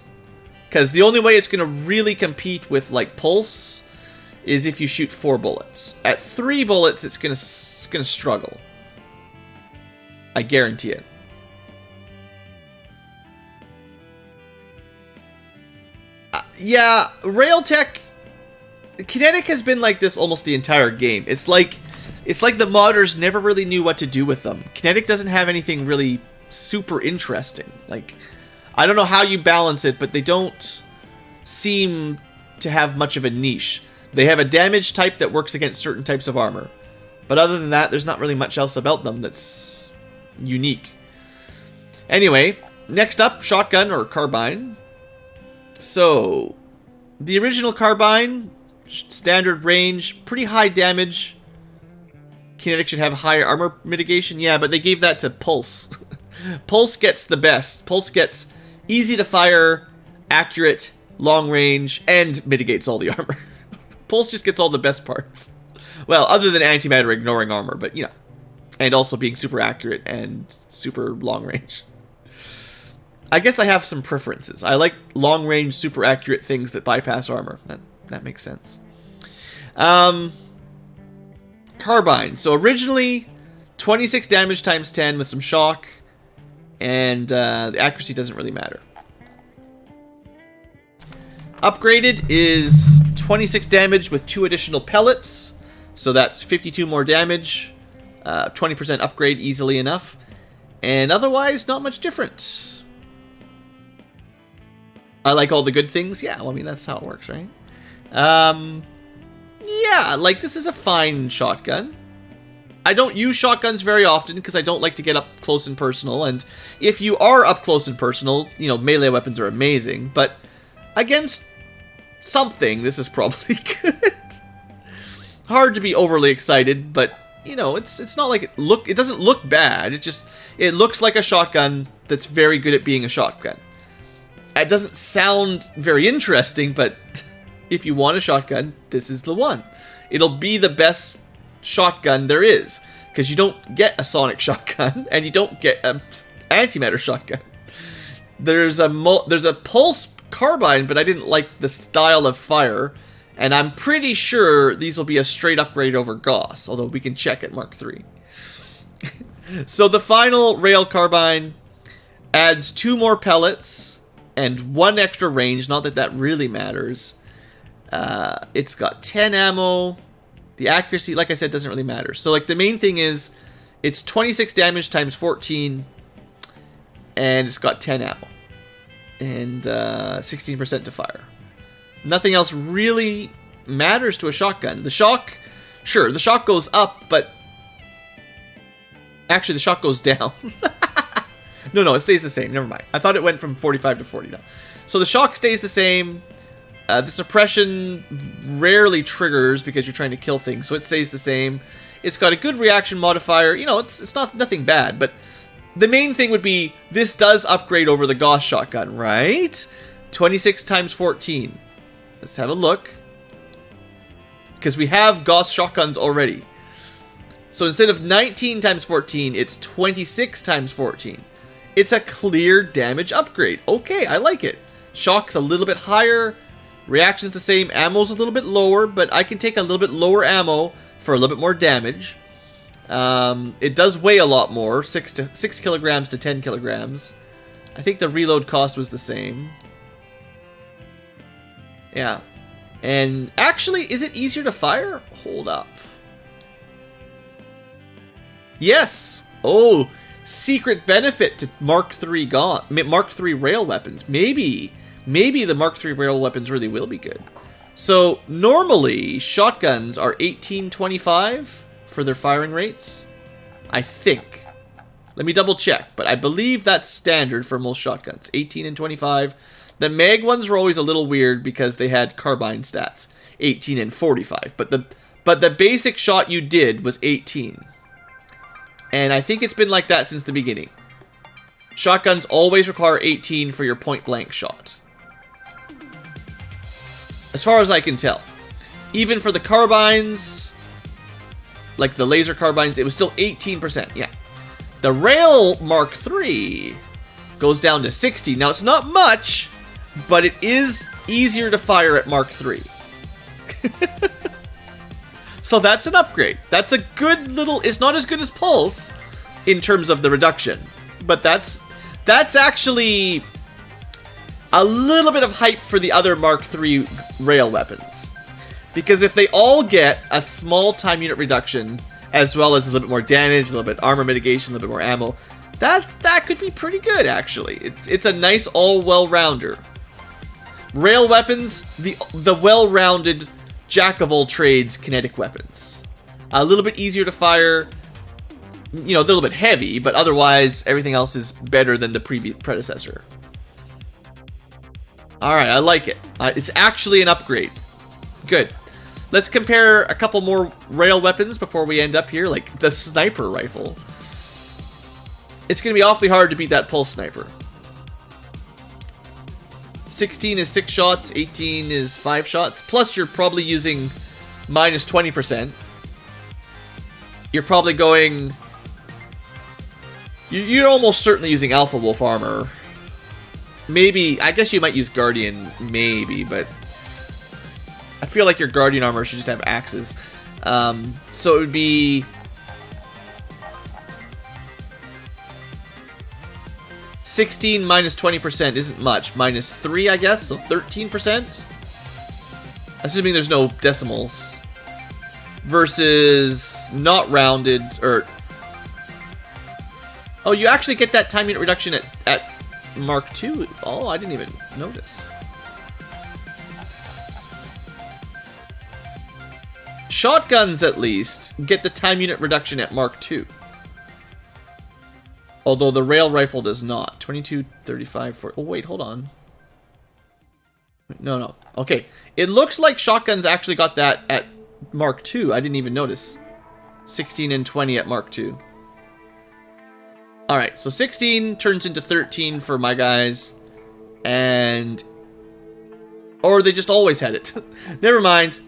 Speaker 1: Because the only way it's going to really compete with, like, Pulse is if you shoot 4 bullets. At 3 bullets, it's going to struggle. I guarantee it. Yeah, Railtech... Kinetic has been like this almost the entire game. It's like the modders never really knew what to do with them. Kinetic doesn't have anything really super interesting. Like, I don't know how you balance it, but they don't seem to have much of a niche. They have a damage type that works against certain types of armor. But other than that, there's not really much else about them that's unique. Anyway, next up, shotgun or carbine. So, the original carbine, standard range, pretty high damage. Kinetic should have higher armor mitigation. Yeah, but they gave that to Pulse. Pulse gets the best. Pulse gets easy to fire, accurate, long range, and mitigates all the armor. Pulse just gets all the best parts. Well, other than antimatter ignoring armor, but you know. And also being super accurate and super long range. I guess I have some preferences. I like long range, super accurate things that bypass armor. That makes sense. Carbine. So originally, 26 damage times 10 with some shock. And the accuracy doesn't really matter. Upgraded is 26 damage with 2 additional pellets. So that's 52 more damage. 20% upgrade easily enough. And otherwise, not much different. I like all the good things. Yeah, well, I mean, that's how it works, right? Yeah, like, this is a fine shotgun. I don't use shotguns very often because I don't like to get up close and personal. And if you are up close and personal, you know, melee weapons are amazing. But against something, this is probably good. Hard to be overly excited, but, you know, it's not like it doesn't look bad. It looks like a shotgun that's very good at being a shotgun. It doesn't sound very interesting, but if you want a shotgun, this is the one. It'll be the best shotgun there is, because you don't get a sonic shotgun, and you don't get an antimatter shotgun. There's a pulse carbine, but I didn't like the style of fire, and I'm pretty sure these will be a straight upgrade over Gauss, although we can check at Mark III. So the final rail carbine adds 2 more pellets and 1 extra range. Not that that really matters. It's got 10 ammo. The accuracy, like I said, doesn't really matter. So, like, the main thing is it's 26 damage times 14, and it's got 10 ammo and 16% to fire. Nothing else really matters to a shotgun. The shock, sure, the shock goes up, but actually the shock goes down. No, it stays the same. Never mind. I thought it went from 45 to 40 now. So the shock stays the same. The suppression rarely triggers because you're trying to kill things, so it stays the same. It's got a good reaction modifier. You know, it's not nothing bad, but the main thing would be this does upgrade over the Gauss shotgun, right? 26 times 14. Let's have a look. Because we have Gauss shotguns already. So instead of 19 times 14, it's 26 times 14. It's a clear damage upgrade. Okay, I like it. Shock's a little bit higher. Reaction's the same. Ammo's a little bit lower, but I can take a little bit lower ammo for a little bit more damage. It does weigh a lot more. 6 kilograms to 10 kilograms. I think the reload cost was the same. Yeah. And actually, is it easier to fire? Hold up. Yes. Oh, secret benefit to Mark III Mark III rail weapons. Maybe the Mark III rail weapons really will be good. So normally shotguns are 1825 for their firing rates. I think. Let me double check, but I believe that's standard for most shotguns. 18 and 25. The mag ones were always a little weird because they had carbine stats. 18 and 45. But the basic shot you did was 18. And I think it's been like that since the beginning. Shotguns always require 18 for your point-blank shot. As far as I can tell. Even for the carbines, like the laser carbines, it was still 18%. Yeah. The rail Mark III goes down to 60. Now, it's not much, but it is easier to fire at Mark III. So that's an upgrade. That's a good little... It's not as good as Pulse in terms of the reduction, but that's actually a little bit of hype for the other Mark III rail weapons. Because if they all get a small time unit reduction, as well as a little bit more damage, a little bit armor mitigation, a little bit more ammo, that could be pretty good, actually. It's a nice all well-rounder. Rail weapons, the well-rounded jack-of-all-trades kinetic weapons. A little bit easier to fire, you know, a little bit heavy, but otherwise everything else is better than the previous predecessor. Alright, I like it. It's actually an upgrade. Good. Let's compare a couple more rail weapons before we end up here, like the sniper rifle. It's going to be awfully hard to beat that pulse sniper. 16 is 6 shots, 18 is 5 shots, plus you're probably using minus 20%. You're probably going... You're almost certainly using Alpha Wolf armor. Maybe, I guess you might use Guardian, maybe, but... I feel like your Guardian armor should just have axes. So it would be... 16 minus 20% isn't much. Minus 3, I guess, so 13%? Assuming there's no decimals. Versus not rounded, or... Oh, you actually get that time unit reduction at Mark II? Oh, I didn't even notice. Shotguns, at least, get the time unit reduction at Mark II. Although the rail rifle does not. 22, 35, 40... Oh, wait, hold on. No. Okay. It looks like shotguns actually got that at Mark II. I didn't even notice. 16 and 20 at Mark II. Alright, so 16 turns into 13 for my guys. And... Or they just always had it. Never mind.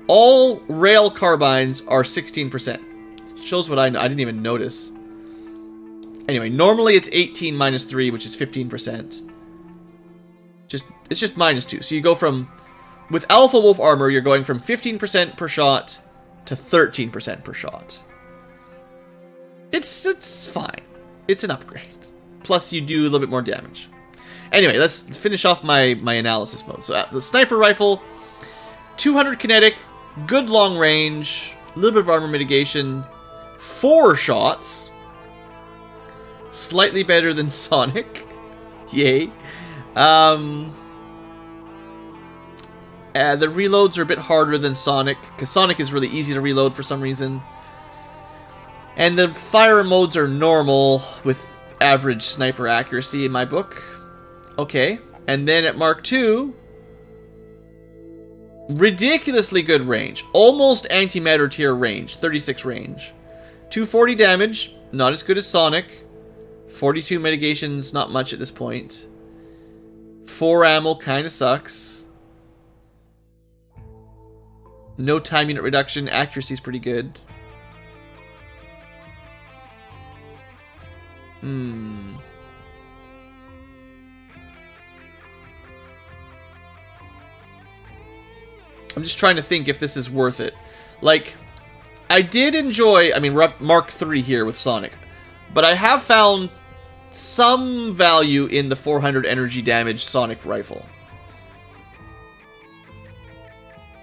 Speaker 1: All rail carbines are 16%. Shows what I know. I didn't even notice. Anyway, normally it's 18 minus 3, which is 15%. It's just minus 2. So you go from... With Alpha Wolf armor, you're going from 15% per shot to 13% per shot. It's fine. It's an upgrade. Plus, you do a little bit more damage. Anyway, let's finish off my analysis mode. So the sniper rifle, 200 kinetic, good long range, a little bit of armor mitigation, 4 shots. Slightly better than Sonic. Yay. The reloads are a bit harder than Sonic, because Sonic is really easy to reload for some reason. And the fire modes are normal, with average sniper accuracy in my book. Okay. And then at Mark II, ridiculously good range. Almost antimatter tier range. 36 range. 240 damage. Not as good as Sonic. 42 mitigations, not much at this point. 4 ammo kind of sucks. No time unit reduction. Accuracy's pretty good. I'm just trying to think if this is worth it. Like, I did enjoy... I mean, we're up Mark III here with Sonic. But I have found some value in the 400 energy damage Sonic rifle.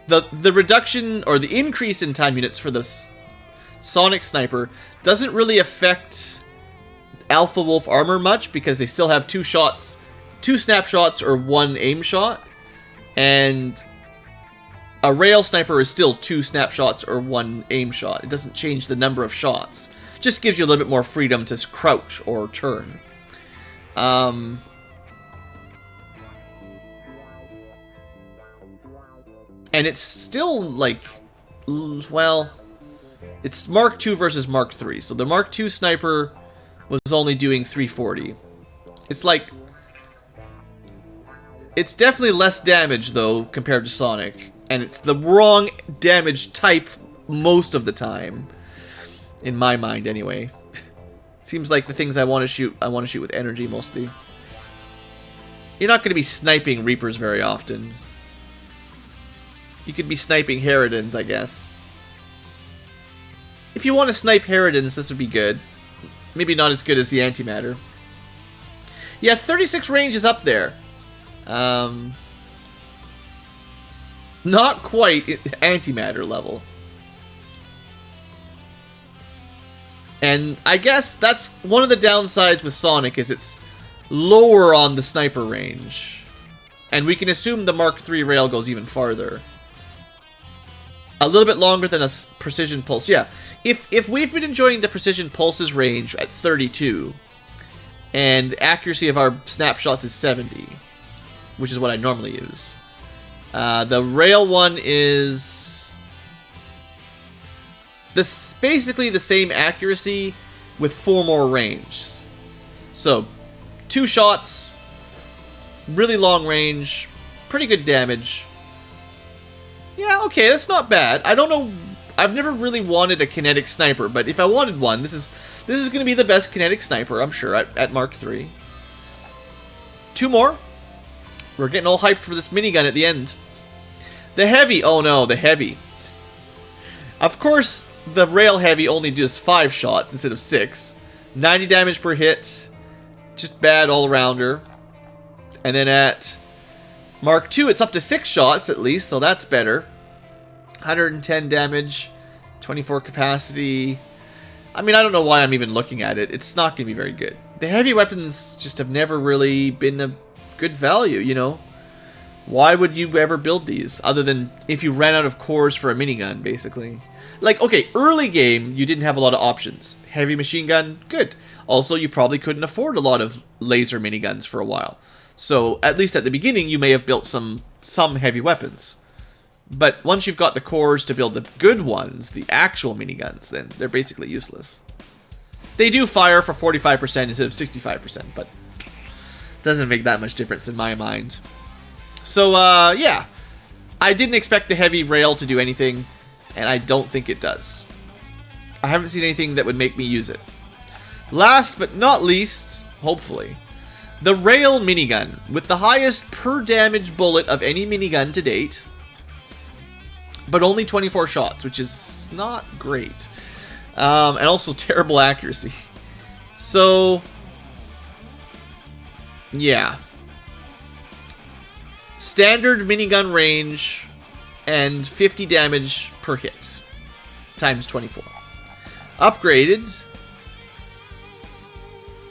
Speaker 1: The reduction, or the increase in time units for the Sonic Sniper doesn't really affect Alpha Wolf armor much, because they still have 2 shots, 2 snapshots or 1 aim shot. And a rail sniper is still 2 snapshots or 1 aim shot. It doesn't change the number of shots. Just gives you a little bit more freedom to crouch or turn. And it's still like, well, it's Mark II versus Mark III. So the Mark II sniper was only doing 340. It's like, it's definitely less damage though compared to Sonic, and it's the wrong damage type most of the time. In my mind, anyway. Seems like the things I want to shoot with energy, mostly. You're not going to be sniping Reapers very often. You could be sniping Harridans, I guess. If you want to snipe Harridans, this would be good. Maybe not as good as the Antimatter. Yeah, 36 range is up there. Not quite Antimatter level. And I guess that's one of the downsides with Sonic, is it's lower on the sniper range. And we can assume the Mark III rail goes even farther. A little bit longer than a precision pulse. Yeah, if we've been enjoying the precision pulses range at 32, and accuracy of our snapshots is 70, which is what I normally use. The rail one is this basically the same accuracy with 4 more range. So 2 shots, really long range, pretty good damage. Yeah, okay, that's not bad. I don't know. I've never really wanted a kinetic sniper, but if I wanted one, this is going to be the best kinetic sniper, I'm sure, at Mark III. 2 more. We're getting all hyped for this minigun at the end. The heavy. Oh no, the heavy. Of course, the rail heavy only does 5 shots instead of 6. 90 damage per hit. Just bad all-rounder. And then at Mark II, it's up to 6 shots at least, so that's better. 110 damage, 24 capacity. I mean, I don't know why I'm even looking at it. It's not going to be very good. The heavy weapons just have never really been a good value, you know? Why would you ever build these? Other than if you ran out of cores for a minigun, basically. Like, okay, early game, you didn't have a lot of options. Heavy machine gun, good. Also, you probably couldn't afford a lot of laser miniguns for a while. So, at least at the beginning, you may have built some heavy weapons. But once you've got the cores to build the good ones, the actual miniguns, then they're basically useless. They do fire for 45% instead of 65%, but doesn't make that much difference in my mind. So, yeah. I didn't expect the heavy rail to do anything, and I don't think it does. I haven't seen anything that would make me use it. Last but not least, hopefully, the rail minigun, with the highest per damage bullet of any minigun to date, but only 24 shots, which is not great. And also terrible accuracy. So, yeah. Standard minigun range and 50 damage per hit. Times 24. Upgraded.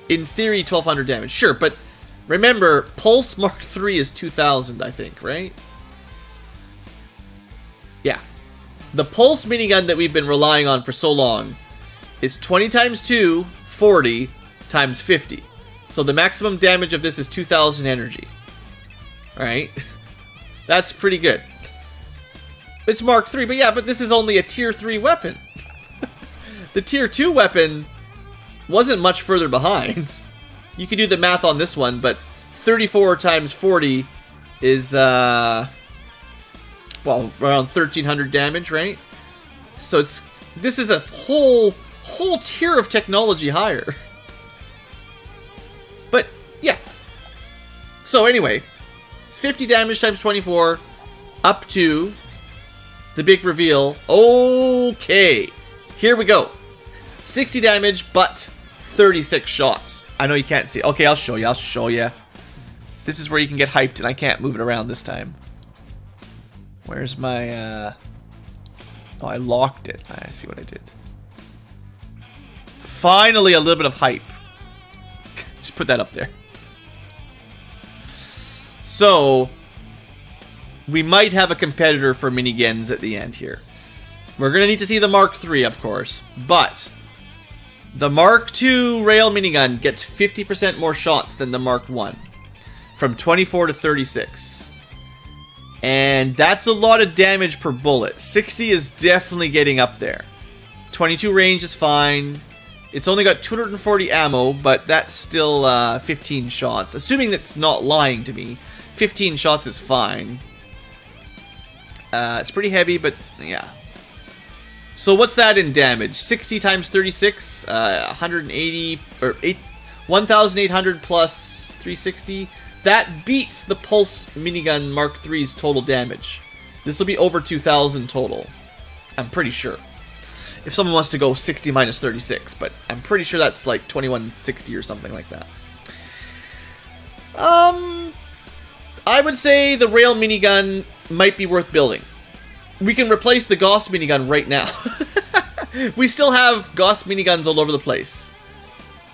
Speaker 1: In theory, 1200 damage. Sure, but remember, Pulse Mark III is 2000, I think, right? Yeah. The Pulse minigun that we've been relying on for so long is 20 times 2, 40 times 50. So the maximum damage of this is 2000 energy. Alright? That's pretty good. It's Mark III, but yeah, but this is only a Tier 3 weapon. The Tier 2 weapon wasn't much further behind. You could do the math on this one, but 34 times 40 is, well, around 1300 damage, right? So this is a whole tier of technology higher. But, yeah. So anyway, it's 50 damage times 24, up to the big reveal. Okay, here we go. 60 damage, but 36 shots. I know you can't see. Okay, I'll show you. This is where you can get hyped, and I can't move it around this time. Where's my, oh, I locked it. I see what I did. Finally, a little bit of hype. Just put that up there. So, we might have a competitor for miniguns at the end here. We're going to need to see the Mark III, of course. But the Mark II rail minigun gets 50% more shots than the Mark I. From 24 to 36. And that's a lot of damage per bullet. 60 is definitely getting up there. 22 range is fine. It's only got 240 ammo, but that's still 15 shots. Assuming that's not lying to me. 15 shots is fine. It's pretty heavy, but yeah. So what's that in damage? 60 times 36, 180, or 1800 plus 360, that beats the Pulse Minigun Mark III's total damage. This will be over 2,000 total. I'm pretty sure. If someone wants to go 60 minus 36, but I'm pretty sure that's like 2160 or something like that. I would say the Rail Minigun might be worth building. We can replace the Gauss Minigun right now. We still have Gauss Miniguns all over the place.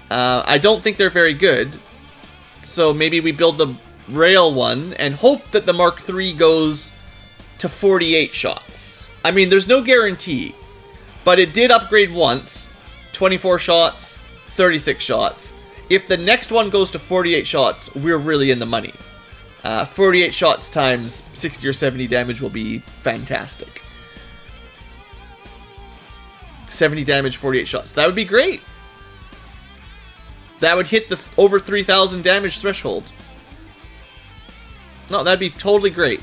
Speaker 1: I don't think they're very good. So maybe we build the Rail one and hope that the Mark III goes to 48 shots. I mean, there's no guarantee. But it did upgrade once. 24 shots, 36 shots. If the next one goes to 48 shots, we're really in the money. 48 shots times 60 or 70 damage will be fantastic. 70 damage, 48 shots. That would be great. That would hit the over 3,000 damage threshold. No, that'd be totally great.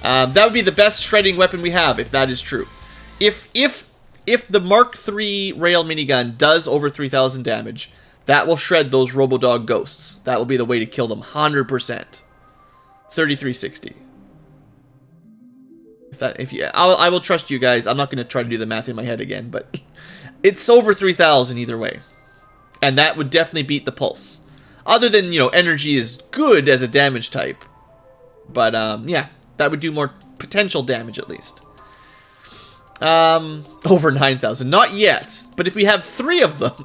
Speaker 1: That would be the best shredding weapon we have, if that is true. If the Mark III Rail Minigun does over 3,000 damage, that will shred those Robodog ghosts. That will be the way to kill them, 100%. 3360. I will trust you guys. I'm not going to try to do the math in my head again, but it's over 3,000 either way. And that would definitely beat the Pulse. Other than, energy is good as a damage type. But, yeah, that would do more potential damage at least. Over 9,000. Not yet. But if we have 3 of them...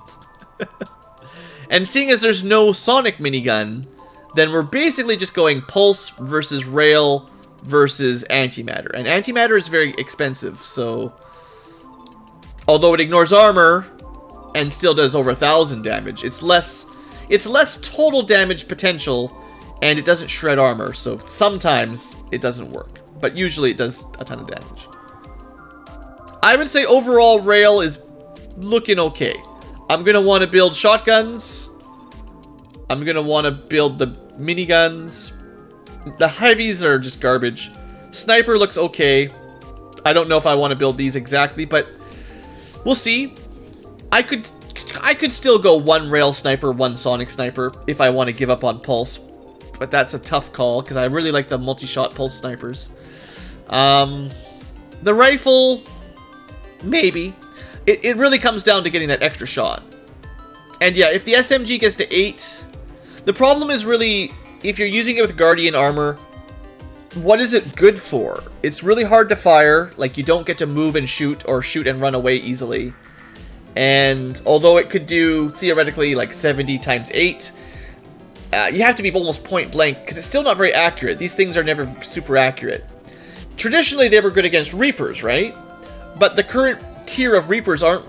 Speaker 1: and seeing as there's no Sonic Minigun, then we're basically just going Pulse versus Rail versus Antimatter. And Antimatter is very expensive, so... although it ignores armor and still does over 1,000 damage, it's less total damage potential, and it doesn't shred armor, so sometimes it doesn't work. But usually it does a ton of damage. I would say overall Rail is looking okay. I'm going to want to build shotguns. I'm going to want to build the miniguns. The heavies are just garbage. Sniper looks okay. I don't know if I want to build these exactly, but we'll see. I could still go 1 Rail Sniper, 1 Sonic Sniper if I want to give up on Pulse. But that's a tough call because I really like the multi-shot Pulse Snipers. The rifle, maybe. It really comes down to getting that extra shot. And yeah, if the SMG gets to 8, the problem is really, if you're using it with Guardian armor, what is it good for? It's really hard to fire, like you don't get to move and shoot, or shoot and run away easily. And although it could do, theoretically, like 70 times 8, you have to be almost point blank, because it's still not very accurate. These things are never super accurate. Traditionally, they were good against Reapers, right? But the current tier of Reapers aren't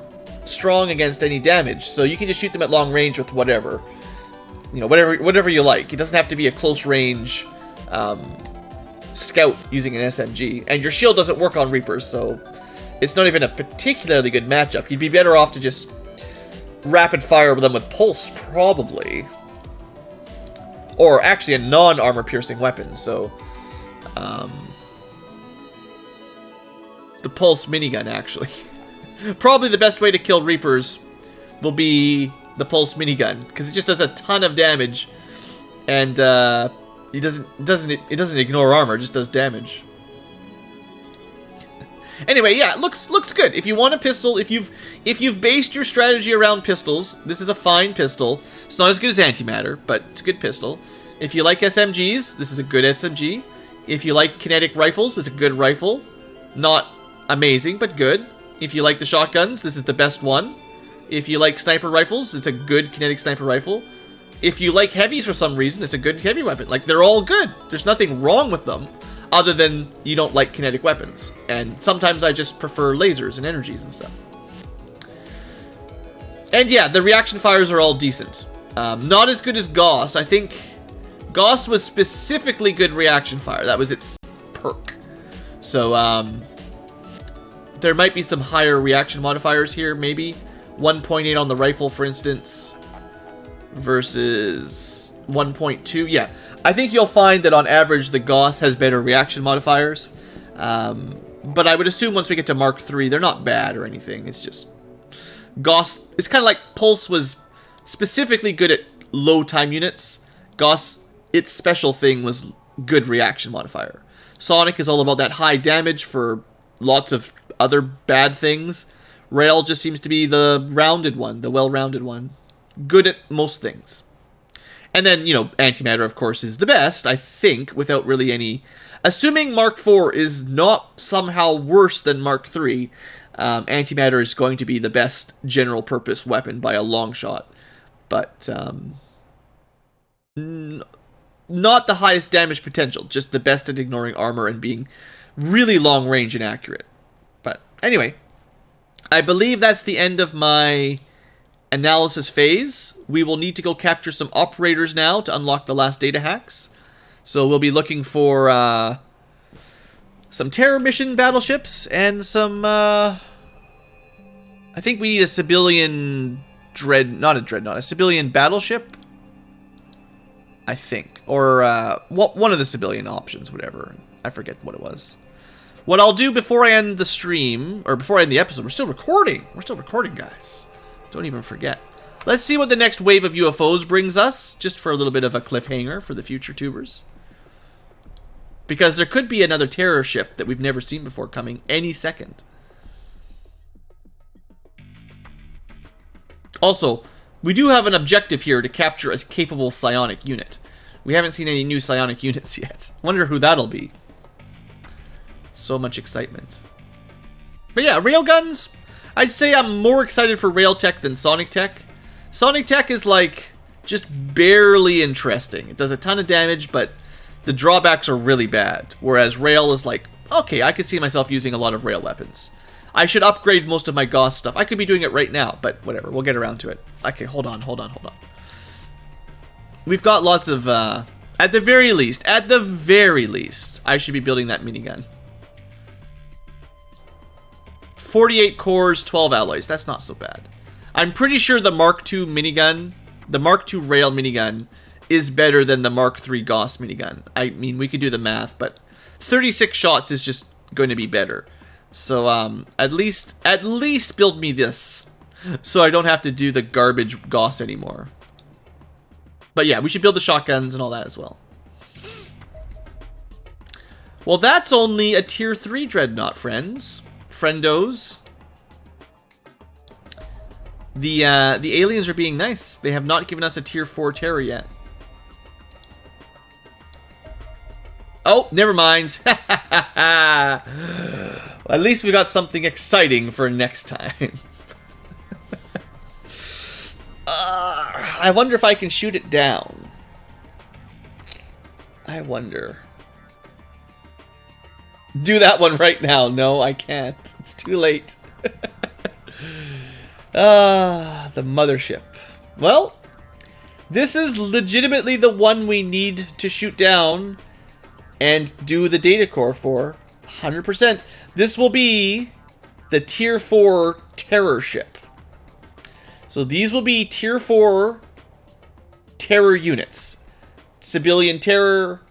Speaker 1: strong against any damage, so you can just shoot them at long range with whatever. Whatever you like. It doesn't have to be a close range scout using an SMG. And your shield doesn't work on Reapers, so it's not even a particularly good matchup. You'd be better off to just rapid fire them with Pulse, probably. Or actually a non-armor piercing weapon, so... the Pulse Minigun, actually. Probably the best way to kill Reapers will be the Pulse Minigun, because it just does a ton of damage, and it doesn't ignore armor, it just does damage. Anyway, yeah, it looks good. If you want a pistol, if you've based your strategy around pistols, this is a fine pistol. It's not as good as Antimatter, but it's a good pistol. If you like SMGs, this is a good SMG. If you like kinetic rifles, it's a good rifle. Not amazing, but good. If you like the shotguns, this is the best one. If you like sniper rifles, it's a good kinetic sniper rifle. If you like heavies for some reason, it's a good heavy weapon. Like, they're all good. There's nothing wrong with them, other than you don't like kinetic weapons. And sometimes I just prefer lasers and energies and stuff. And yeah, the reaction fires are all decent. Not as good as Gauss. I think Gauss was specifically good reaction fire. That was its perk. So, there might be some higher reaction modifiers here, maybe. 1.8 on the rifle, for instance, versus 1.2. Yeah, I think you'll find that on average the Gauss has better reaction modifiers. But I would assume once we get to Mark III, they're not bad or anything. It's just... Gauss... It's kind of like Pulse was specifically good at low time units. Gauss its special thing was good reaction modifier. Sonic is all about that high damage for lots of other bad things. Rail just seems to be the rounded one, the well-rounded one. Good at most things. And then, you know, Antimatter, of course, is the best, I think, without really any... Assuming Mark IV is not somehow worse than Mark III, Antimatter is going to be the best general-purpose weapon by a long shot. But, not the highest damage potential, just the best at ignoring armor and being really long-range and accurate. But, anyway, I believe that's the end of my analysis phase. We will need to go capture some operators now to unlock the last data hacks. So we'll be looking for some Terror mission battleships and some... I think we need a civilian a civilian battleship. I think. Or one of the civilian options, whatever. I forget what it was. What I'll do before I end the stream, or before I end the episode, we're still recording. We're still recording, guys. Don't even forget. Let's see what the next wave of UFOs brings us, just for a little bit of a cliffhanger for the future tubers. Because there could be another terror ship that we've never seen before coming any second. Also, we do have an objective here to capture a capable psionic unit. We haven't seen any new psionic units yet. Wonder who that'll be. So much excitement. But yeah, railguns. I'd say I'm more excited for rail tech than sonic tech. Sonic tech is like just barely interesting. It does a ton of damage, but the drawbacks are really bad. Whereas rail is like, okay, I could see myself using a lot of rail weapons. I should upgrade most of my Gauss stuff. I could be doing it right now, but whatever. We'll get around to it. Okay, hold on. We've got lots of, at the very least, I should be building that minigun. 48 cores, 12 alloys. That's not so bad. I'm pretty sure the Mark II minigun, the Mark II rail minigun, is better than the Mark III Gauss minigun. I mean, we could do the math, but 36 shots is just going to be better. So, at least build me this, so I don't have to do the garbage Gauss anymore. But yeah, we should build the shotguns and all that as well. Well, that's only a tier 3 dreadnought, friends. Friendos. The aliens are being nice. They have not given us a tier 4 terror yet. Oh, never mind. At least we got something exciting for next time. I wonder if I can shoot it down. I wonder. Do that one right now. No, I can't. It's too late. The mothership. Well, this is legitimately the one we need to shoot down and do the data core for. 100%. This will be the tier 4 terror ship. So these will be tier 4 terror units. Civilian terror,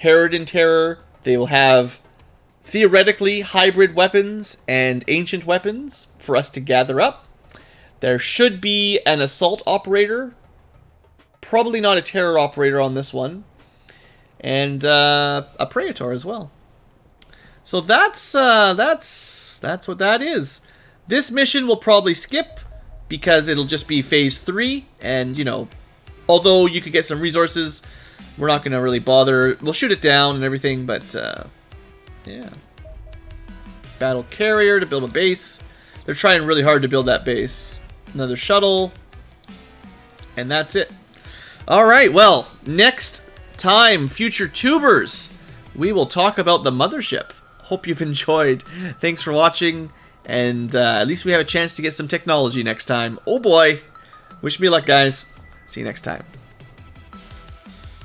Speaker 1: Harridan terror. They will have theoretically hybrid weapons and ancient weapons for us to gather up. There should be an assault operator. Probably not a terror operator on this one. And a Praetor as well. So that's what that is. This mission will probably skip because it'll just be phase 3, and you know, although you could get some resources, we're not going to really bother. We'll shoot it down and everything, but yeah. Battle carrier to build a base. They're trying really hard to build that base. Another shuttle, and that's it. All right, well, next time, future tubers, we will talk about the mothership. Hope you've enjoyed. Thanks for watching, and at least we have a chance to get some technology next time. Oh boy. Wish me luck, guys. See you next time.